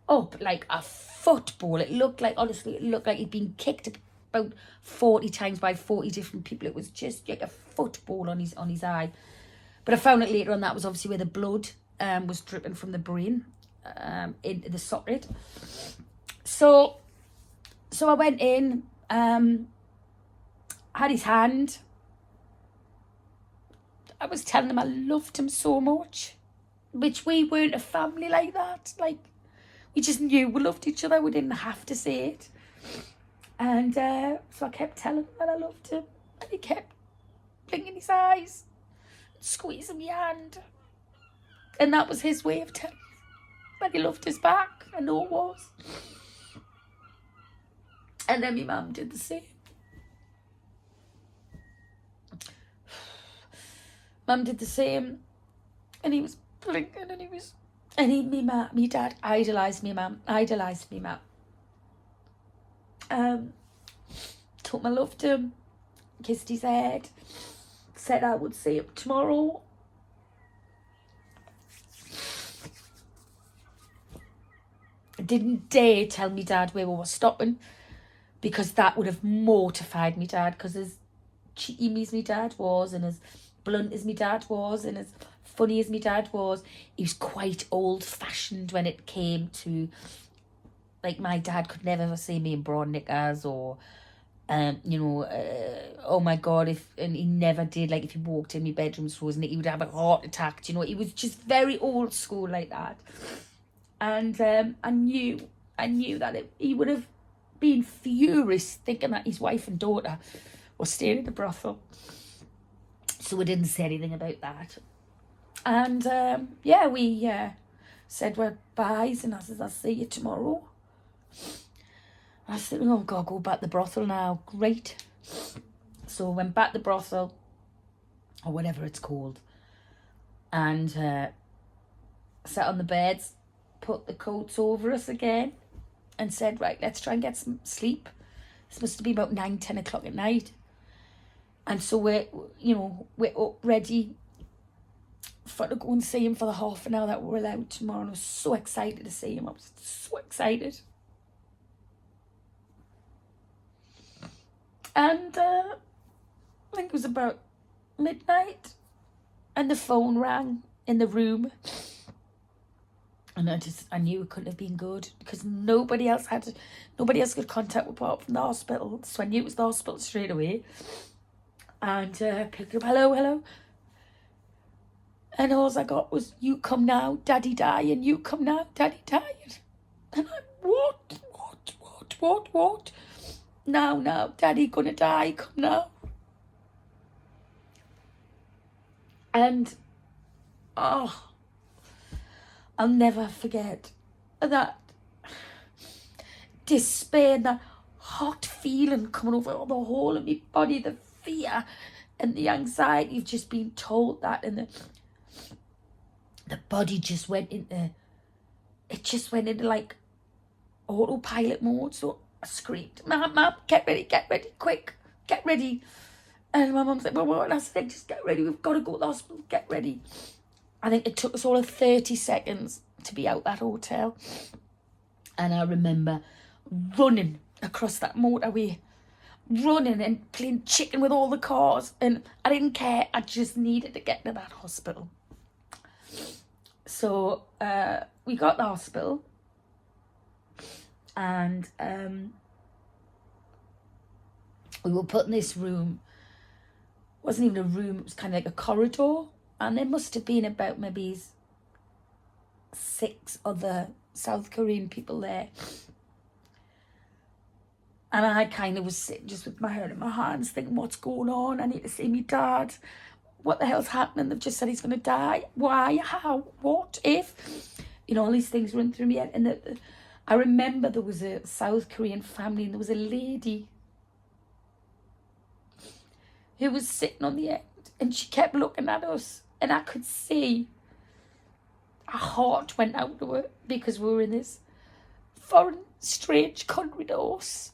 up like a football. It looked like he'd been kicked about 40 times by 40 different people. It was just like a football on his eye. But I found it later on that was obviously where the blood was dripping from the brain in the socket. So I went in, had his hand. I was telling him I loved him so much, which we weren't a family like that. Like, we just knew we loved each other. We didn't have to say it. And so I kept telling him that I loved him. And he kept blinking his eyes, squeezing my hand. And that was his way of telling me that he loved us back. I know it was. And then my mum did the same. Mum did the same. And he was blinking, and me dad idolised me mum. Told him I loved him, kissed his head, said I would see him tomorrow. I didn't dare tell me dad where we were stopping, because that would have mortified me dad, because as cheeky as me dad was, and as blunt as me dad was, and as funny as me dad was, he was quite old-fashioned when it came to, like, my dad could never ever see me in bra knickers, or oh my god, and he never did, like, if he walked in my bedroom frozen, he would have a heart attack. He was just very old school like that. And I knew that he would have been furious thinking that his wife and daughter were staying in the brothel. So we didn't say anything about that. And we said we're byes, and I said, I'll see you tomorrow. I said, oh God, go back to the brothel now. Great. So I went back to the brothel, or whatever it's called. And sat on the beds, put the coats over us again, and said, right, let's try and get some sleep. This must have been about 9, 10 o'clock at night. And so we're up ready for to go and see him for the half an hour that we're allowed tomorrow. And I was so excited to see him. I was so excited. And I think it was about midnight, and the phone rang in the room. And I knew it couldn't have been good, because nobody else could contact apart from the hospital. So I knew it was the hospital straight away. And picked up, hello. And all I got was, you come now, Daddy dying, you come now, Daddy dying. And I'm, what? Now, Daddy gonna die, come now. And, I'll never forget that despair, that hot feeling coming over the whole of my body, the fear and the anxiety of just being told that, and the body just went into like autopilot mode. So I screamed, Mum, get ready, quick, get ready. And my mum said, well, what? And I said, just get ready, we've got to go to the hospital, get ready. I think it took us all of 30 seconds to be out that hotel. And I remember running across that motorway, running and playing chicken with all the cars. And I didn't care. I just needed to get to that hospital. So we got to the hospital. And we were put in this room. It wasn't even a room. It was kind of like a corridor. And there must have been about maybe 6 other South Korean people there. And I kind of was sitting just with my head in my hands thinking, what's going on? I need to see my dad. What the hell's happening? They've just said he's going to die. Why? How? What? If? All these things run through my head. And I remember there was a South Korean family, and there was a lady who was sitting on the end, and she kept looking at us. And I could see our heart went out to her, because we were in this foreign, strange country to us.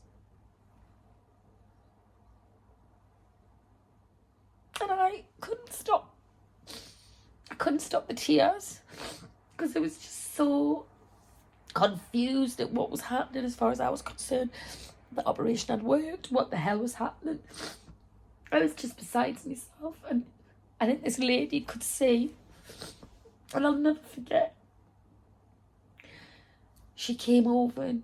And I couldn't stop. I couldn't stop the tears, because I was just so confused at what was happening as far as I was concerned. The operation had worked. What the hell was happening? I was just beside myself. And I think this lady could see, and I'll never forget, she came over and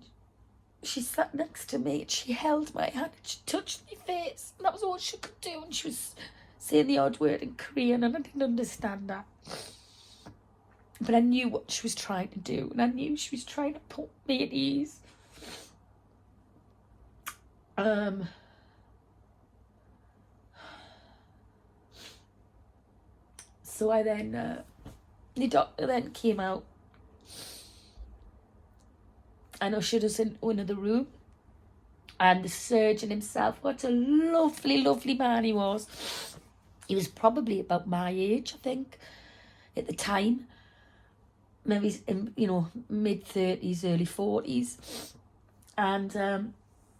she sat next to me, and she held my hand and she touched my face, and that was all she could do. And she was saying the odd word in Korean, and I didn't understand that. But I knew what she was trying to do, and I knew she was trying to put me at ease. So I then, the doctor then came out and ushered us in another room. And the surgeon himself, what a lovely, lovely man he was. He was probably about my age, I think, at the time. Maybe, mid-30s, early 40s. And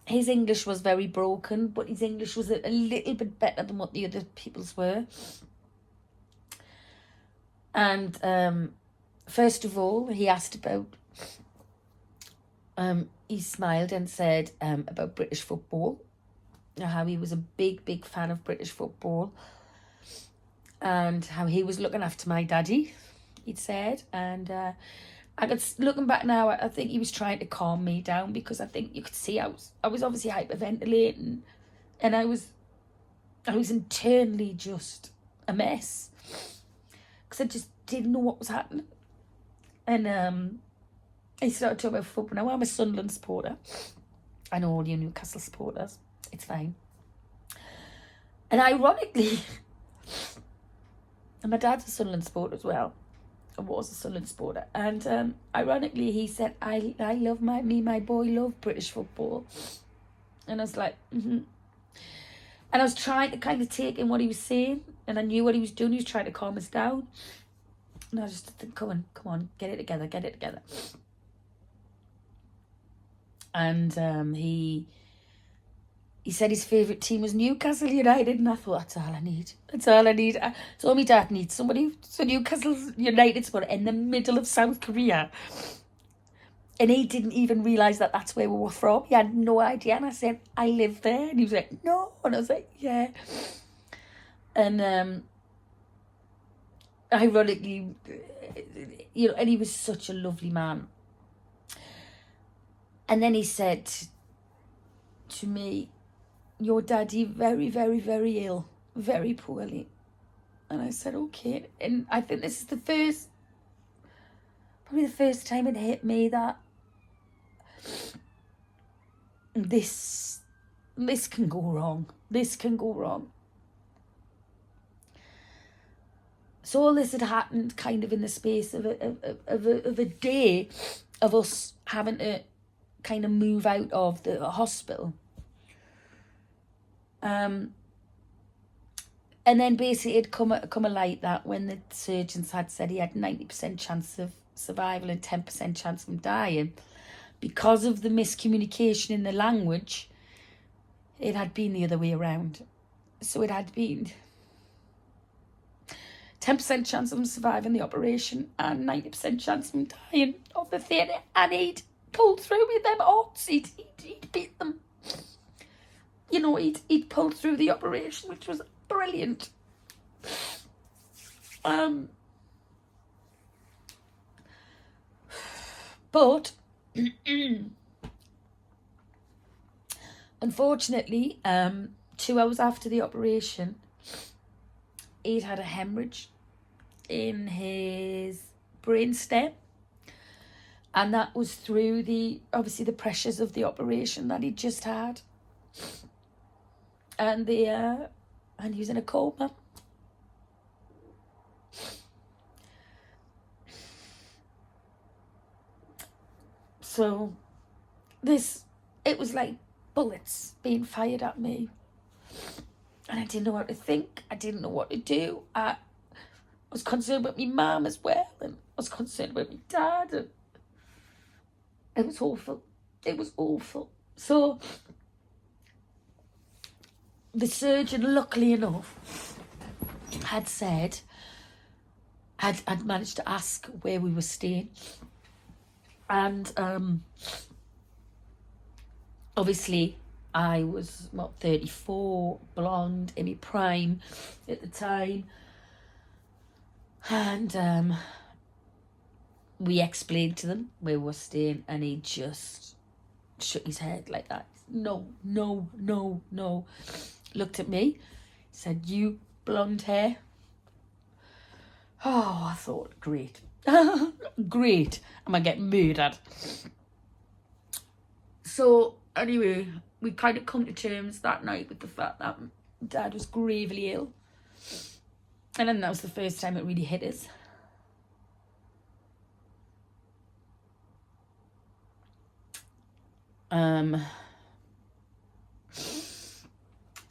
his English was very broken, but his English was a little bit better than what the other people's were. And first of all, he asked about, he smiled and said about British football, how he was a big, big fan of British football, and how he was looking after my daddy, he'd said. And I could, looking back now, I think he was trying to calm me down, because I think you could see I was obviously hyperventilating, and I was internally just a mess, because I just didn't know what was happening. And he started talking about football. Now, I'm a Sunderland supporter. I know all you Newcastle supporters. It's fine. And ironically, and my dad's a Sunderland supporter as well. I was a Sunderland supporter. And ironically, he said, I love my boy love British football. And I was like, And I was trying to kind of take in what he was saying. And I knew what he was doing. He was trying to calm us down. And I just think, come on, get it together. And he said his favourite team was Newcastle United, and I thought, that's all I need. That's all my dad needs. Somebody, so Newcastle United sport in the middle of South Korea. And he didn't even realise that that's where we were from. He had no idea. And I said, I live there. And he was like, no. And I was like, yeah. And ironically, and he was such a lovely man. And then he said to me, your daddy very, very, very ill, very poorly. And I said, okay. And I think this is probably the first time it hit me that this can go wrong. This can go wrong. So all this had happened kind of in the space of a day of us having to kind of move out of the hospital. And then basically it'd come a light that when the surgeons had said he had 90% chance of survival and 10% chance of him dying, because of the miscommunication in the language, it had been the other way around. So it had been 10% chance of him surviving the operation and 90% chance of him dying of the theatre. And he'd pulled through with them odds. He'd beat them. He'd pulled through the operation, which was brilliant. But unfortunately, 2 hours after the operation, he'd had a hemorrhage in his brainstem, and that was through obviously the pressures of the operation that he'd just had, and he was in a coma. So it was like bullets being fired at me. And I didn't know what to think. I didn't know what to do. I was concerned about my mum as well. And I was concerned about my dad. And it was awful. It was awful. So the surgeon, luckily enough, had managed to ask where we were staying. And obviously I was 34, blonde, in my prime at the time, and we explained to them where we were staying, and he just shook his head like that. No. Looked at me, said, you blonde hair. Oh, I thought, great. Great. Am I getting murdered? So anyway, we kind of come to terms that night with the fact that Dad was gravely ill. And then that was the first time it really hit us.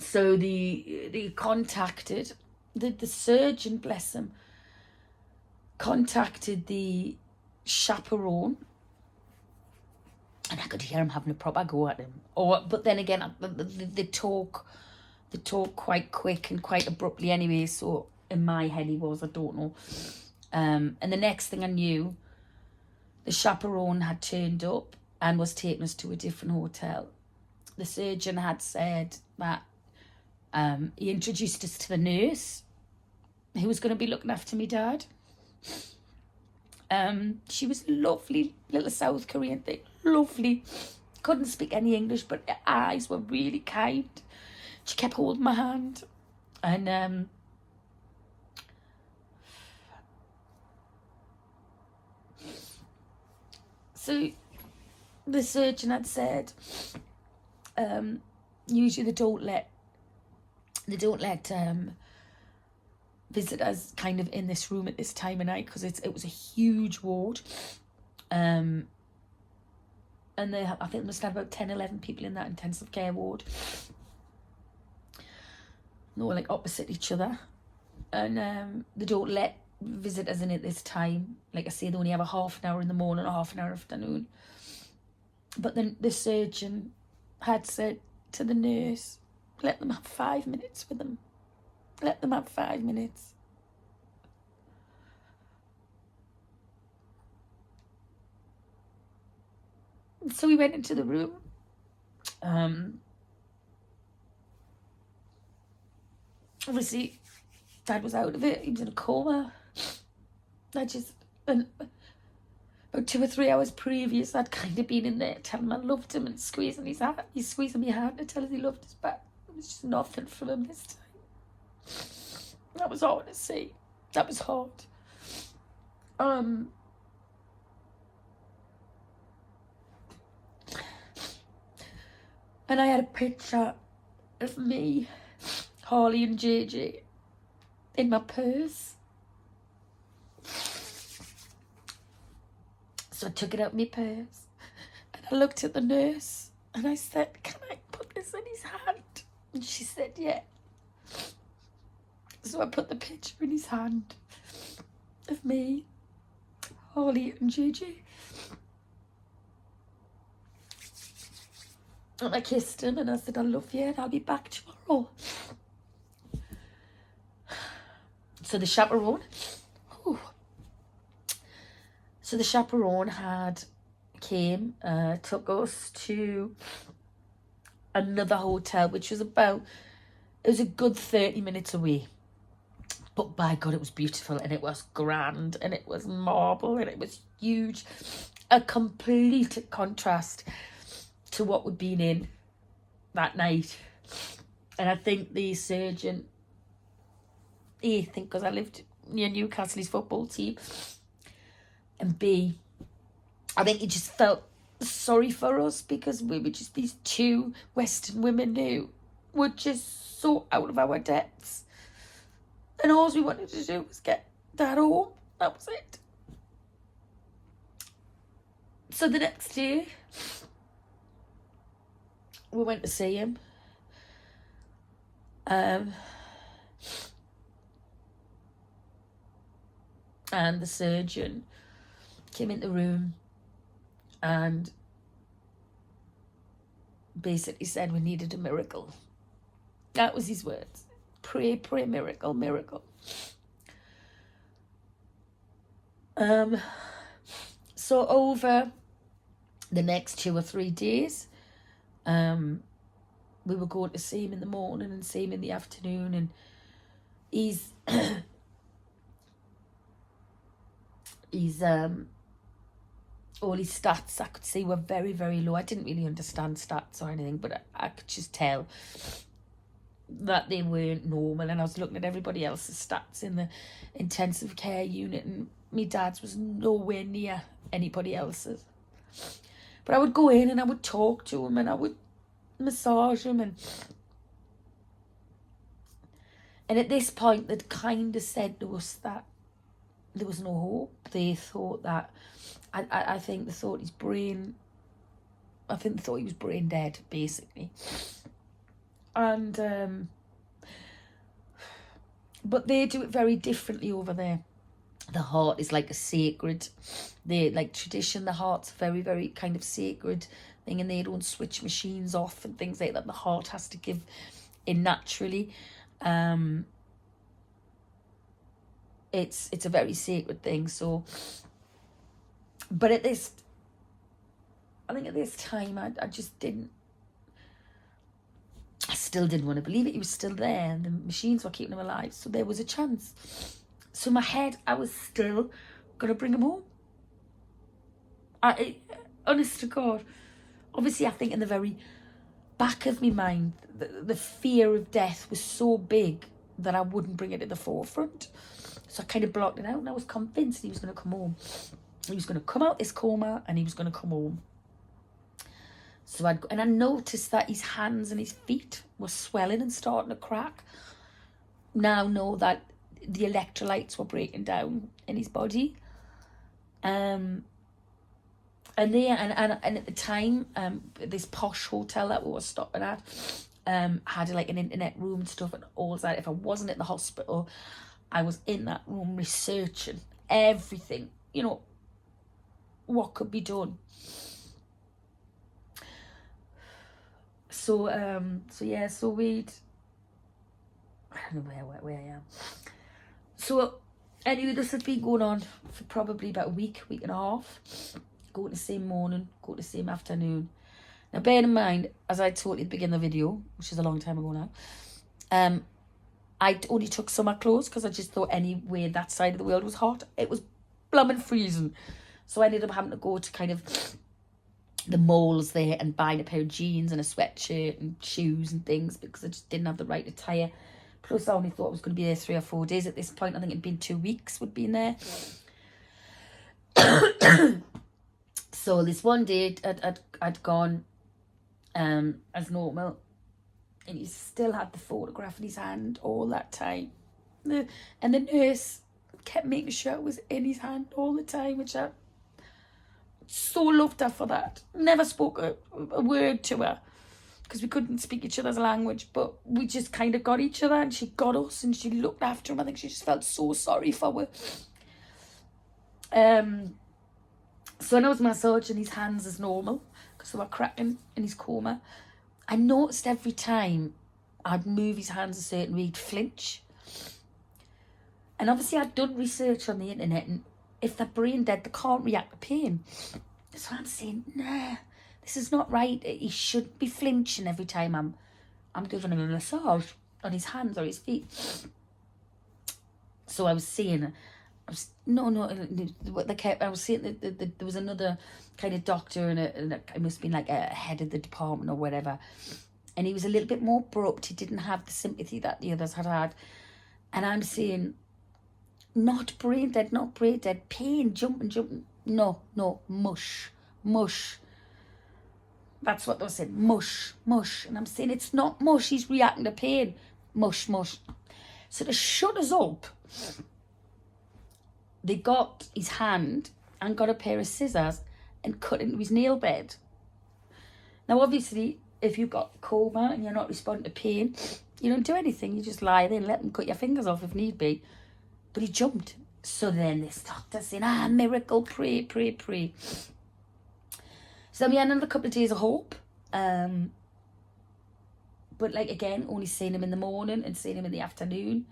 So they contacted the surgeon, bless him, contacted the chaperone, and I could hear him having a proper go at him. But then again, they talk quite quick and quite abruptly anyway. So in my head he was, I don't know. And the next thing I knew, the chaperone had turned up and was taking us to a different hotel. The surgeon had said that he introduced us to the nurse who was going to be looking after me dad. She was lovely, little South Korean thing, lovely. Couldn't speak any English, but her eyes were really kind. She kept holding my hand, and so the surgeon had said, usually they don't let visitors kind of in this room at this time of night, because it was a huge ward, and I think there must have about 10-11 people in that intensive care ward. They were like opposite each other, and they don't let visitors in at this time. Like I say, they only have a half an hour in the morning, a half an hour afternoon. But then the surgeon had said to the nurse, let them have 5 minutes with them. Let them have 5 minutes. So we went into the room. Obviously, Dad was out of it. He was in a coma. And about 2 or 3 hours previous, I'd kind of been in there telling him I loved him and squeezing his hand. He's squeezing my hand to tell us he loved us back. It was just nothing from him this time. That was hard to see. That was hard. And I had a picture of me, Harley and JJ in my purse. So I took it out of my purse and I looked at the nurse and I said, can I put this in his hand? And she said, yeah. So I put the picture in his hand of me, Harley and JJ. And I kissed him and I said, I love you and I'll be back tomorrow. So the chaperone, came, took us to another hotel, which was it was a good 30 minutes away. But by God, it was beautiful and it was grand and it was marble and it was huge. A complete contrast to what we'd been in that night. And I think the surgeon, A, I think because I lived near Newcastle, his football team, and B, I think he just felt sorry for us because we were just these two Western women who were just so out of our depths. And all we wanted to do was get Dad home. That was it. So the next day, we went to see him. And the surgeon came in the room and basically said we needed a miracle. That was his words. Pray, miracle, miracle. So over the next 2 or 3 days, we were going to see him in the morning and see him in the afternoon, and he's all his stats I could see were very, very low. I didn't really understand stats or anything, but I could just tell that they weren't normal. And I was looking at everybody else's stats in the intensive care unit, and my dad's was nowhere near anybody else's. But I would go in and I would talk to him and I would massage him, and at this point they'd kind of said to us that there was no hope. They thought that I think they thought his brain, I think they thought he was brain dead, basically. And but they do it very differently over there. The heart is like a sacred, tradition. The heart's very, very kind of sacred thing, and they don't switch machines off and things like that. The heart has to give in naturally. It's a very sacred thing. So, but I think at this time I just didn't. I still didn't want to believe it. He was still there, and the machines were keeping him alive. So there was a chance. So in my head, I was still gonna bring him home. Honest to God, obviously, I think in the very back of my mind, the fear of death was so big that I wouldn't bring it to the forefront. So I kind of blocked it out, and I was convinced he was going to come home. He was going to come out this coma, and he was going to come home. So I noticed that his hands and his feet were swelling and starting to crack. Now know that the electrolytes were breaking down in his body. And at the time, this posh hotel that we were stopping at had like an internet room and stuff and all that. If I wasn't at the hospital, I was in that room researching everything, you know, what could be done. So we'd, I don't know where I am. So anyway, this has been going on for probably about a week and a half. Go to the same morning, go to the same afternoon. Now, bear in mind, as I told you at the beginning of the video, which is a long time ago now, I only took summer clothes because I just thought anywhere that side of the world was hot. It was blooming freezing. So I ended up having to go to kind of the malls there and buying a pair of jeans and a sweatshirt and shoes and things because I just didn't have the right attire. Plus, I only thought I was going to be there 3 or 4 days at this point. I think it'd been 2 weeks would be in there. So this one day I'd gone as normal, and he still had the photograph in his hand all that time. And the nurse kept making sure it was in his hand all the time, which I so loved her for that. Never spoke a word to her because we couldn't speak each other's language, but we just kind of got each other, and she got us, and she looked after him. I think she just felt so sorry for her. So I was massaging his hands as normal because they were cracking in his coma. I noticed every time I'd move his hands a certain way, he'd flinch. And obviously I'd done research on the internet, and if they're brain dead, they can't react to pain. So I'm saying, nah, this is not right. He shouldn't be flinching every time I'm giving him a massage on his hands or his feet. So I was saying, I was saying that there was another kind of doctor, and it must have been like a head of the department or whatever, and he was a little bit more abrupt. He didn't have the sympathy that the others had. And I'm saying, not brain dead, pain, jumping, no, mush. That's what they were saying, mush. And I'm saying, it's not mush, he's reacting to pain, mush. So to shut us up, they got his hand and got a pair of scissors and cut into his nail bed. Now, obviously, if you've got coma and you're not responding to pain, you don't do anything. You just lie there and let them cut your fingers off if need be. But he jumped. So then this doctor saying, miracle, pray. So then we had another couple of days of hope. But like, again, only seeing him in the morning and seeing him in the afternoon.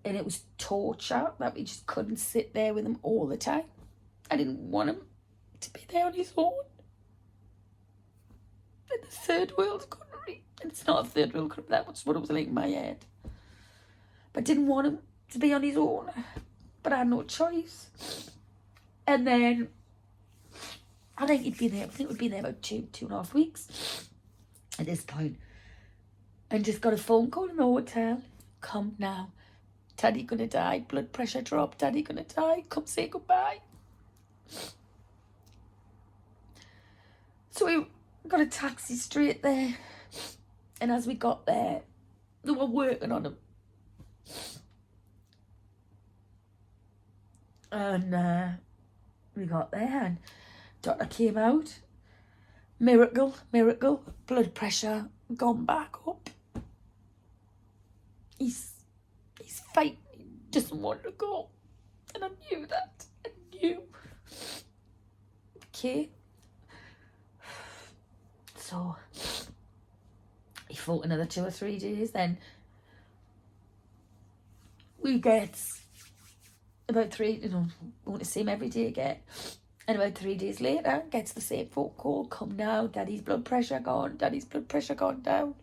And it was torture that we just couldn't sit there with him all the time. I didn't want him to be there on his own. In the third world country. And it's not a third world country, that was what it was like in my head. But I didn't want him to be on his own. But I had no choice. And then, I think we'd been there about 2.5 weeks at this point. And just got a phone call in the hotel. Come now. Daddy gonna die, blood pressure drop, Daddy gonna die, come say goodbye. So we got a taxi straight there, and as we got there, they were working on him. And we got there, and doctor came out, miracle, blood pressure gone back up. He's fighting, he doesn't want to go. And I knew that. I knew. Okay. So he fought another 2 or 3 days. Then we get about 3, going to see him every day again. And about 3 days later, gets the same phone call. Come now, Daddy's blood pressure gone down.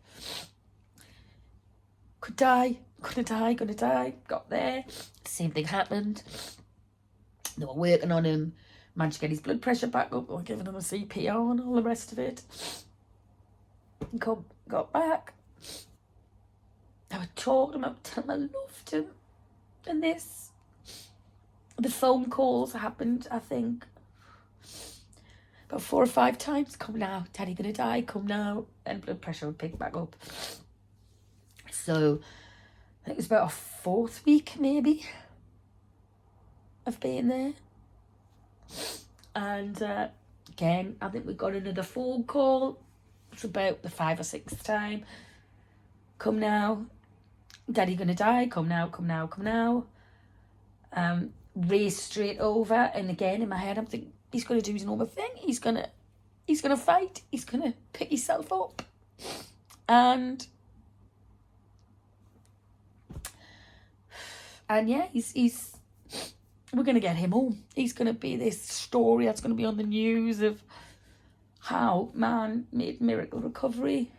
Gonna die. Got there. Same thing happened. They were working on him. Managed to get his blood pressure back up. They were giving him a CPR and all the rest of it. Got back. I would talk to him. I would tell him I loved him. And the phone calls happened, I think, about 4 or 5 times. Come now, Daddy gonna die. Come now. And blood pressure would pick back up. So I think it was about a 4th week, maybe, of being there. And again, I think we got another phone call. It's about the 5th or 6th time. Come now. Daddy gonna die, come now, come now, come now. Race straight over, and again in my head I'm thinking, he's gonna do his normal thing, he's gonna fight, he's gonna pick himself up. And yeah, he's we're gonna get him home. He's gonna be this story that's gonna be on the news of how man made miracle recovery.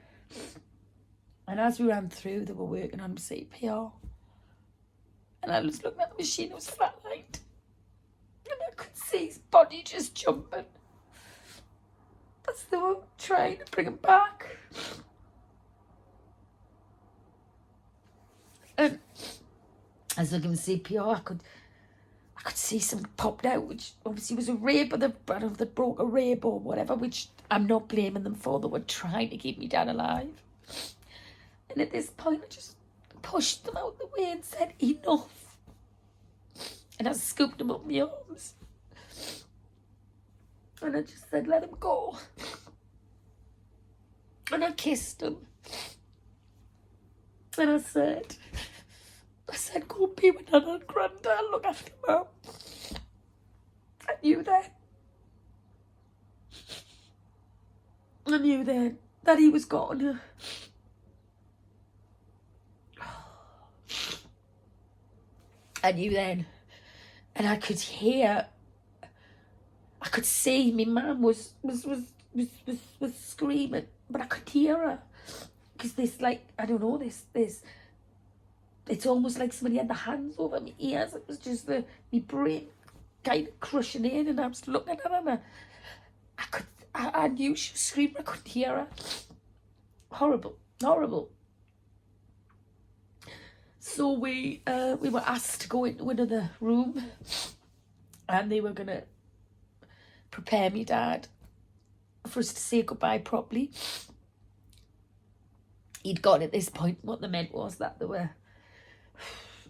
And as we ran through, they were working on CPR. And I was looking at the machine, it was flatlined. And I could see his body just jumping as they were trying to bring him back. And as I was giving CPR, I could see something popped out, which obviously was a rib, or they broke a rib or whatever, which I'm not blaming them for. They were trying to keep me dad alive. And at this point, I just pushed them out the way and said, enough. And I scooped them up in my arms. And I just said, let him go. And I kissed him. And I said, go be with Nana and Grandad, look after Mum. I knew then that he was gone. I knew then. And I could hear, I could see my mum was screaming, but I could hear her. Because this, like, I don't know, this, it's almost like somebody had the hands over my ears. It was just my brain kind of crushing in, and I was looking at her, and I knew she was screaming. I couldn't hear her. Horrible. So we were asked to go into another room, and they were gonna prepare me dad for us to say goodbye properly. He'd gone at this point. What they meant was that they were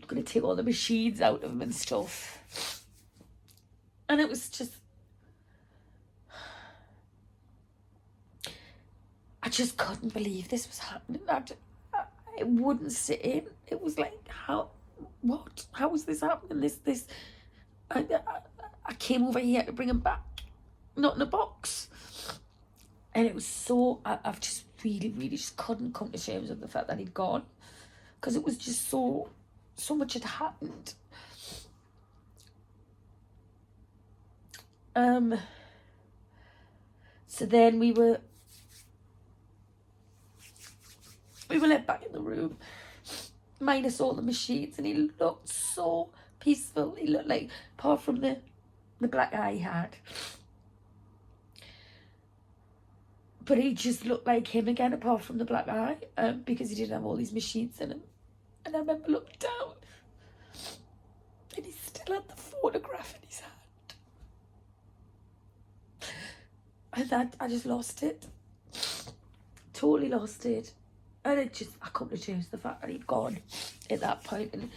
going to take all the machines out of him and stuff. And it was just, I just couldn't believe this was happening. It wouldn't sit in. It was like, how was this happening? I came over here to bring him back, not in a box. And it was so, I've just really just couldn't come to terms with the fact that he'd gone, because it was just so much had happened. So then we were let back in the room, minus all the machines, and he looked so peaceful. He looked like, apart from the black eye he had, but he just looked like him again, apart from the black eye, because he didn't have all these machines in him. And I remember looking down, and he still had the photograph in his hand. And I just lost it. Totally lost it. And I couldn't change the fact that he'd gone at that point.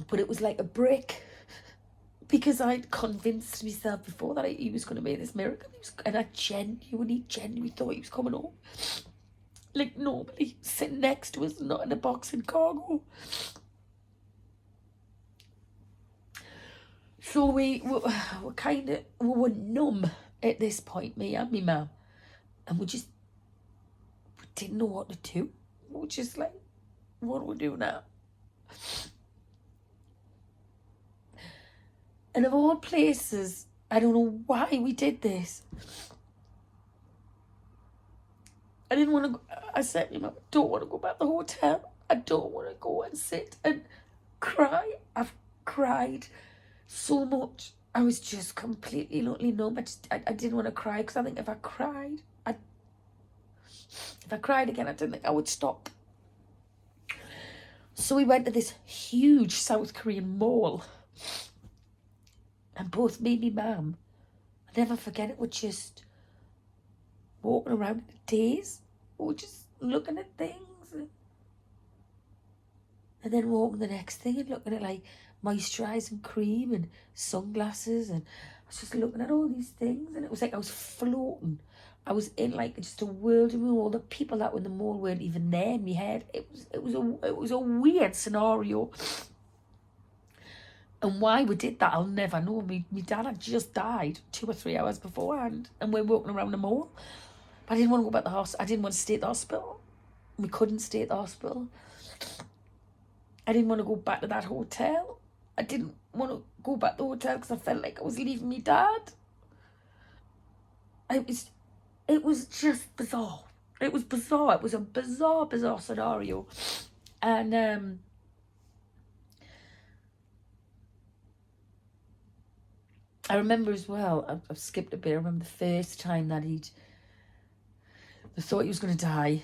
But it was like a brick, because I'd convinced myself before that he was going to make this miracle. And I genuinely thought he was coming home. Like, normally sitting next to us, not in a box in cargo. So we were numb at this point, me and my mum. And we didn't know what to do. We were just like, what do we do now? And of all places, I don't know why we did this. I didn't want to go. I said to him, I don't want to go back to the hotel. I don't want to go and sit and cry. I've cried so much. I was just completely numb. I didn't want to cry, because I think if I cried again, I didn't think I would stop. So we went to this huge South Korean mall. And both me and my mum, I'll never forget it, were just walking around in a daze. We were just looking at things. And then walking the next thing and looking at like moisturising cream and sunglasses. And I was just looking at all these things. And it was like I was floating I was in like just a world of all the people that were in the mall weren't even there in my head. It was a weird scenario. And why we did that, I'll never know. My dad had just died 2 or 3 hours beforehand, and we're walking around the mall. But I didn't want to go back to the hospital. I didn't want to stay at the hospital. We couldn't stay at the hospital. I didn't want to go back to that hotel. I didn't want to go back to the hotel because I felt like I was leaving my dad. It was just bizarre. It was bizarre. It was a bizarre scenario. And I remember as well, I've skipped a bit, I remember the first time that they thought he was going to die,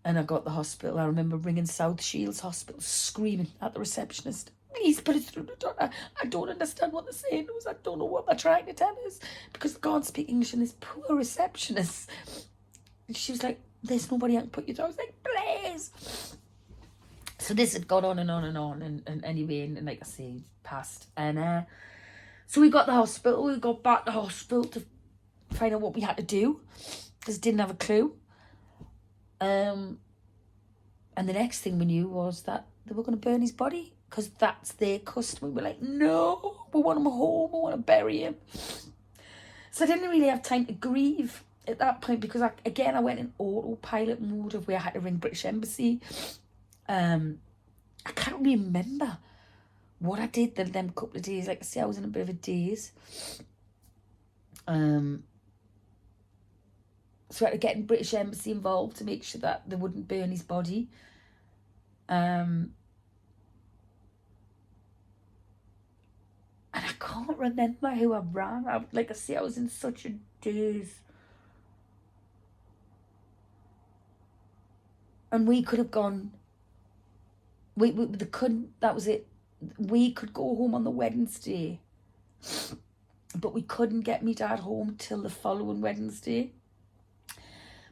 and I got to the hospital. I remember ringing South Shields Hospital, screaming at the receptionist, please put us through the doctor. I don't understand what they're saying to us. I don't know what they're trying to tell us, because I can't speak English, and this poor receptionist. And she was like, there's nobody I can put you through. I was like, please. So this had gone on and on and on, and anyway, and like I say, passed. And so we got to the hospital. We got back to the hospital to find out what we had to do, because didn't have a clue. And the next thing we knew was that they were going to burn his body, because that's their custom. We were like, no, we want him home. We want to bury him. So I didn't really have time to grieve at that point, because I went in autopilot mode of where I had to ring British Embassy. I can't remember what I did them couple of days. Like I say, I was in a bit of a daze. So I had to get in British Embassy involved to make sure that they wouldn't burn his body. And I can't remember who I rang. Like I say, I was in such a daze. And we could have gone. They couldn't. That was it. We could go home on the Wednesday, but we couldn't get me dad home till the following Wednesday.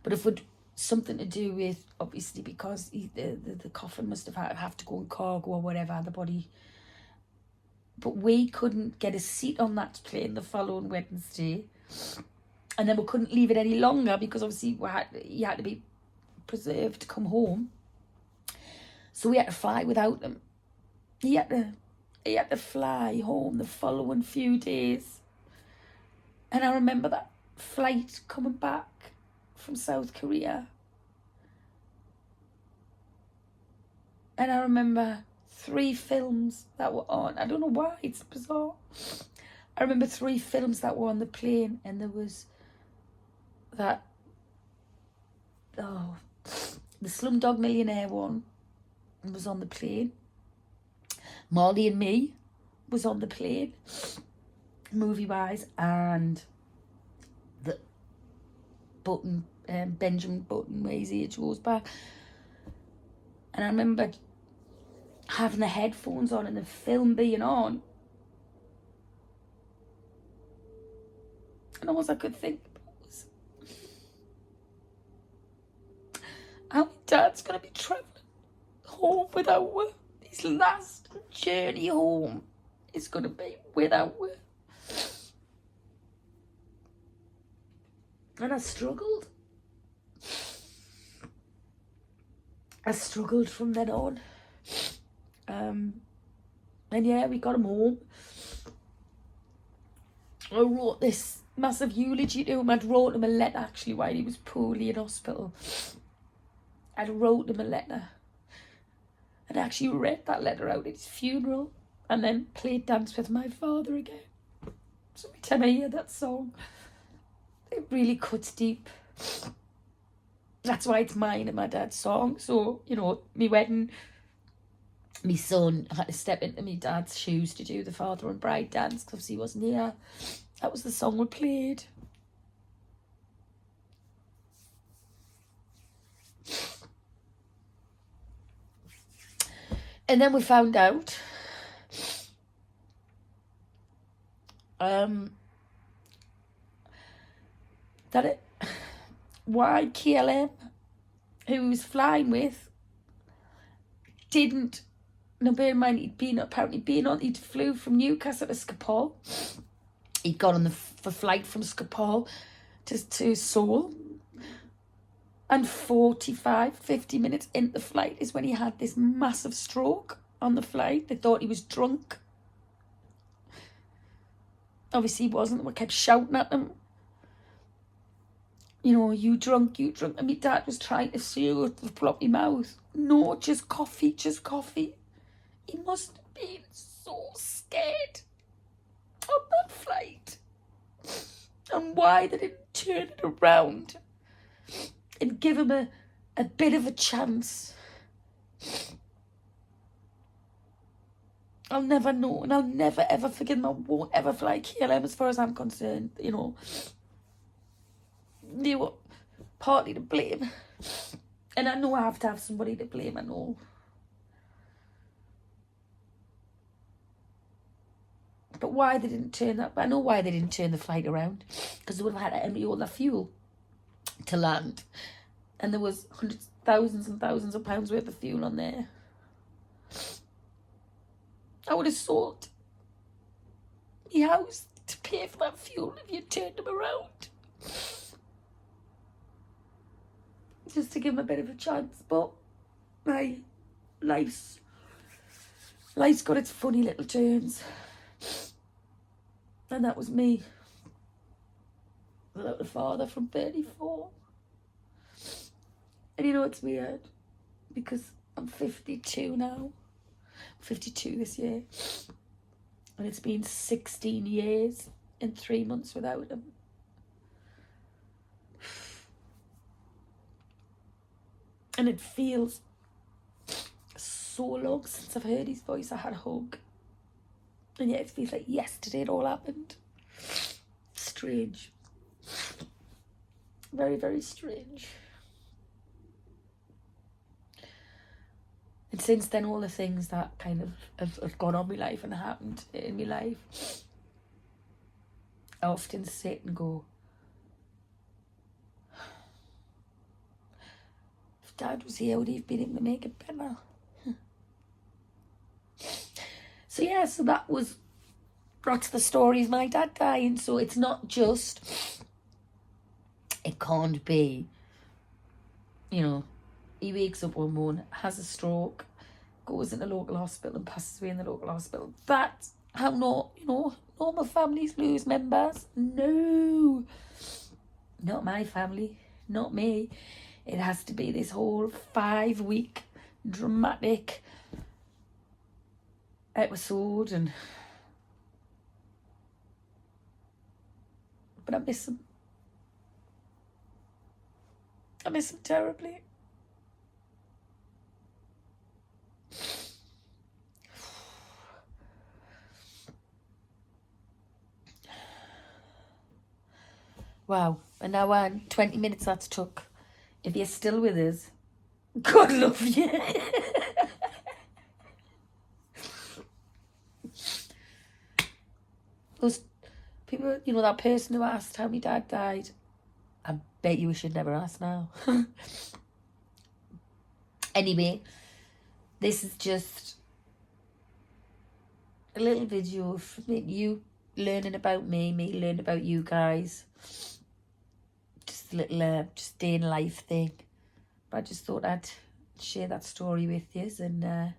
But if it something to do with, obviously, because the coffin must have to go in cargo or whatever, the body. But we couldn't get a seat on that plane the following Wednesday, and then we couldn't leave it any longer, because obviously he had to be preserved to come home. So we had to fly without him. He had to fly home the following few days. And I remember that flight coming back from South Korea. And I remember 3 films that were on. I don't know why, it's bizarre. I remember 3 films that were on the plane, and there was that, the Slumdog Millionaire one was on the plane. Marley and Me was on the plane, movie-wise, and the Benjamin Button, where his age goes back. And I remember having the headphones on and the film being on, and all I could think about was how my dad's going to be travelling home without her. His last journey home is going to be without her. And I struggled. From then on. And yeah, we got him home. I wrote this massive eulogy to him. I'd wrote him a letter, actually, while he was poorly in hospital. I'd wrote him a letter. And actually read that letter out at his funeral, and then played Dance with My Father again. So every time I hear that song, it really cuts deep. That's why it's mine and my dad's song. So, you know, me wedding, my son had to step into my dad's shoes to do the father and bride dance, because he wasn't here. That was the song we played. And then we found out that why KLM, who he was flying with, didn't. No, bear in mind, he'd flew from Newcastle to Schiphol. He'd gone on the flight from Schiphol to Seoul. And 45, 50 minutes into the flight is when he had this massive stroke on the flight. They thought he was drunk. Obviously he wasn't. We kept shouting at him. You know, you drunk, you drunk. And my dad was trying to soothe the floppy mouth. No, just coffee, just coffee. He must have been so scared on that flight. And why they didn't turn it around and give him a bit of a chance. I'll never know, and I'll never ever forgive him. I won't ever fly KLM as far as I'm concerned, you know. They were partly to blame. And I know I have to have somebody to blame, I know. But why they didn't turn that, I know why they didn't turn the flight around. Because they would have had to empty all their fuel to land. And there was hundreds, thousands and thousands of pounds worth of fuel on there. I would have sold my house to pay for that fuel if you turned them around. Just to give him a bit of a chance. But life's got its funny little turns. And that was me. Without a father from 34. And you know, it's weird. Because I'm 52 now. 52 this year. And it's been 16 years and 3 months without him. And it feels so long since I've heard his voice. I had a hug. And yet it feels like yesterday it all happened. Strange. Very, very strange. And since then, all the things that kind of have gone on in my life and happened in my life, I often sit and go, if Dad was here, would he have been able to make it better? So yeah, so that's the story of my dad dying. So it's not just, it can't be, you know, he wakes up one morning, has a stroke, goes into local hospital and passes away in the local hospital. That's how normal families lose members. No, not my family, not me. It has to be this whole 5-week dramatic episode. But I miss him. I miss him terribly. Wow, an hour and 20 minutes that's took. If you're still with us, God love you. Those people, you know, that person who asked how my dad died, I bet you we should never ask now. Anyway, this is just a little video of you learning about me learning about you guys. Just a little just day in life thing. But I just thought I'd share that story with you, and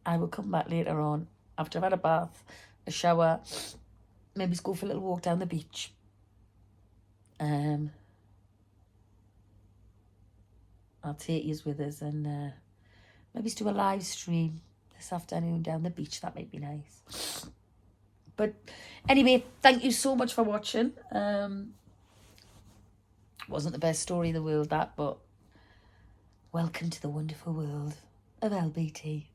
I will come back later on after I've had a bath, a shower, maybe go for a little walk down the beach. I'll take you with us, and maybe do a live stream this afternoon down the beach. That might be nice. But anyway, thank you so much for watching. Wasn't the best story in the world, that, but welcome to the wonderful world of LBT.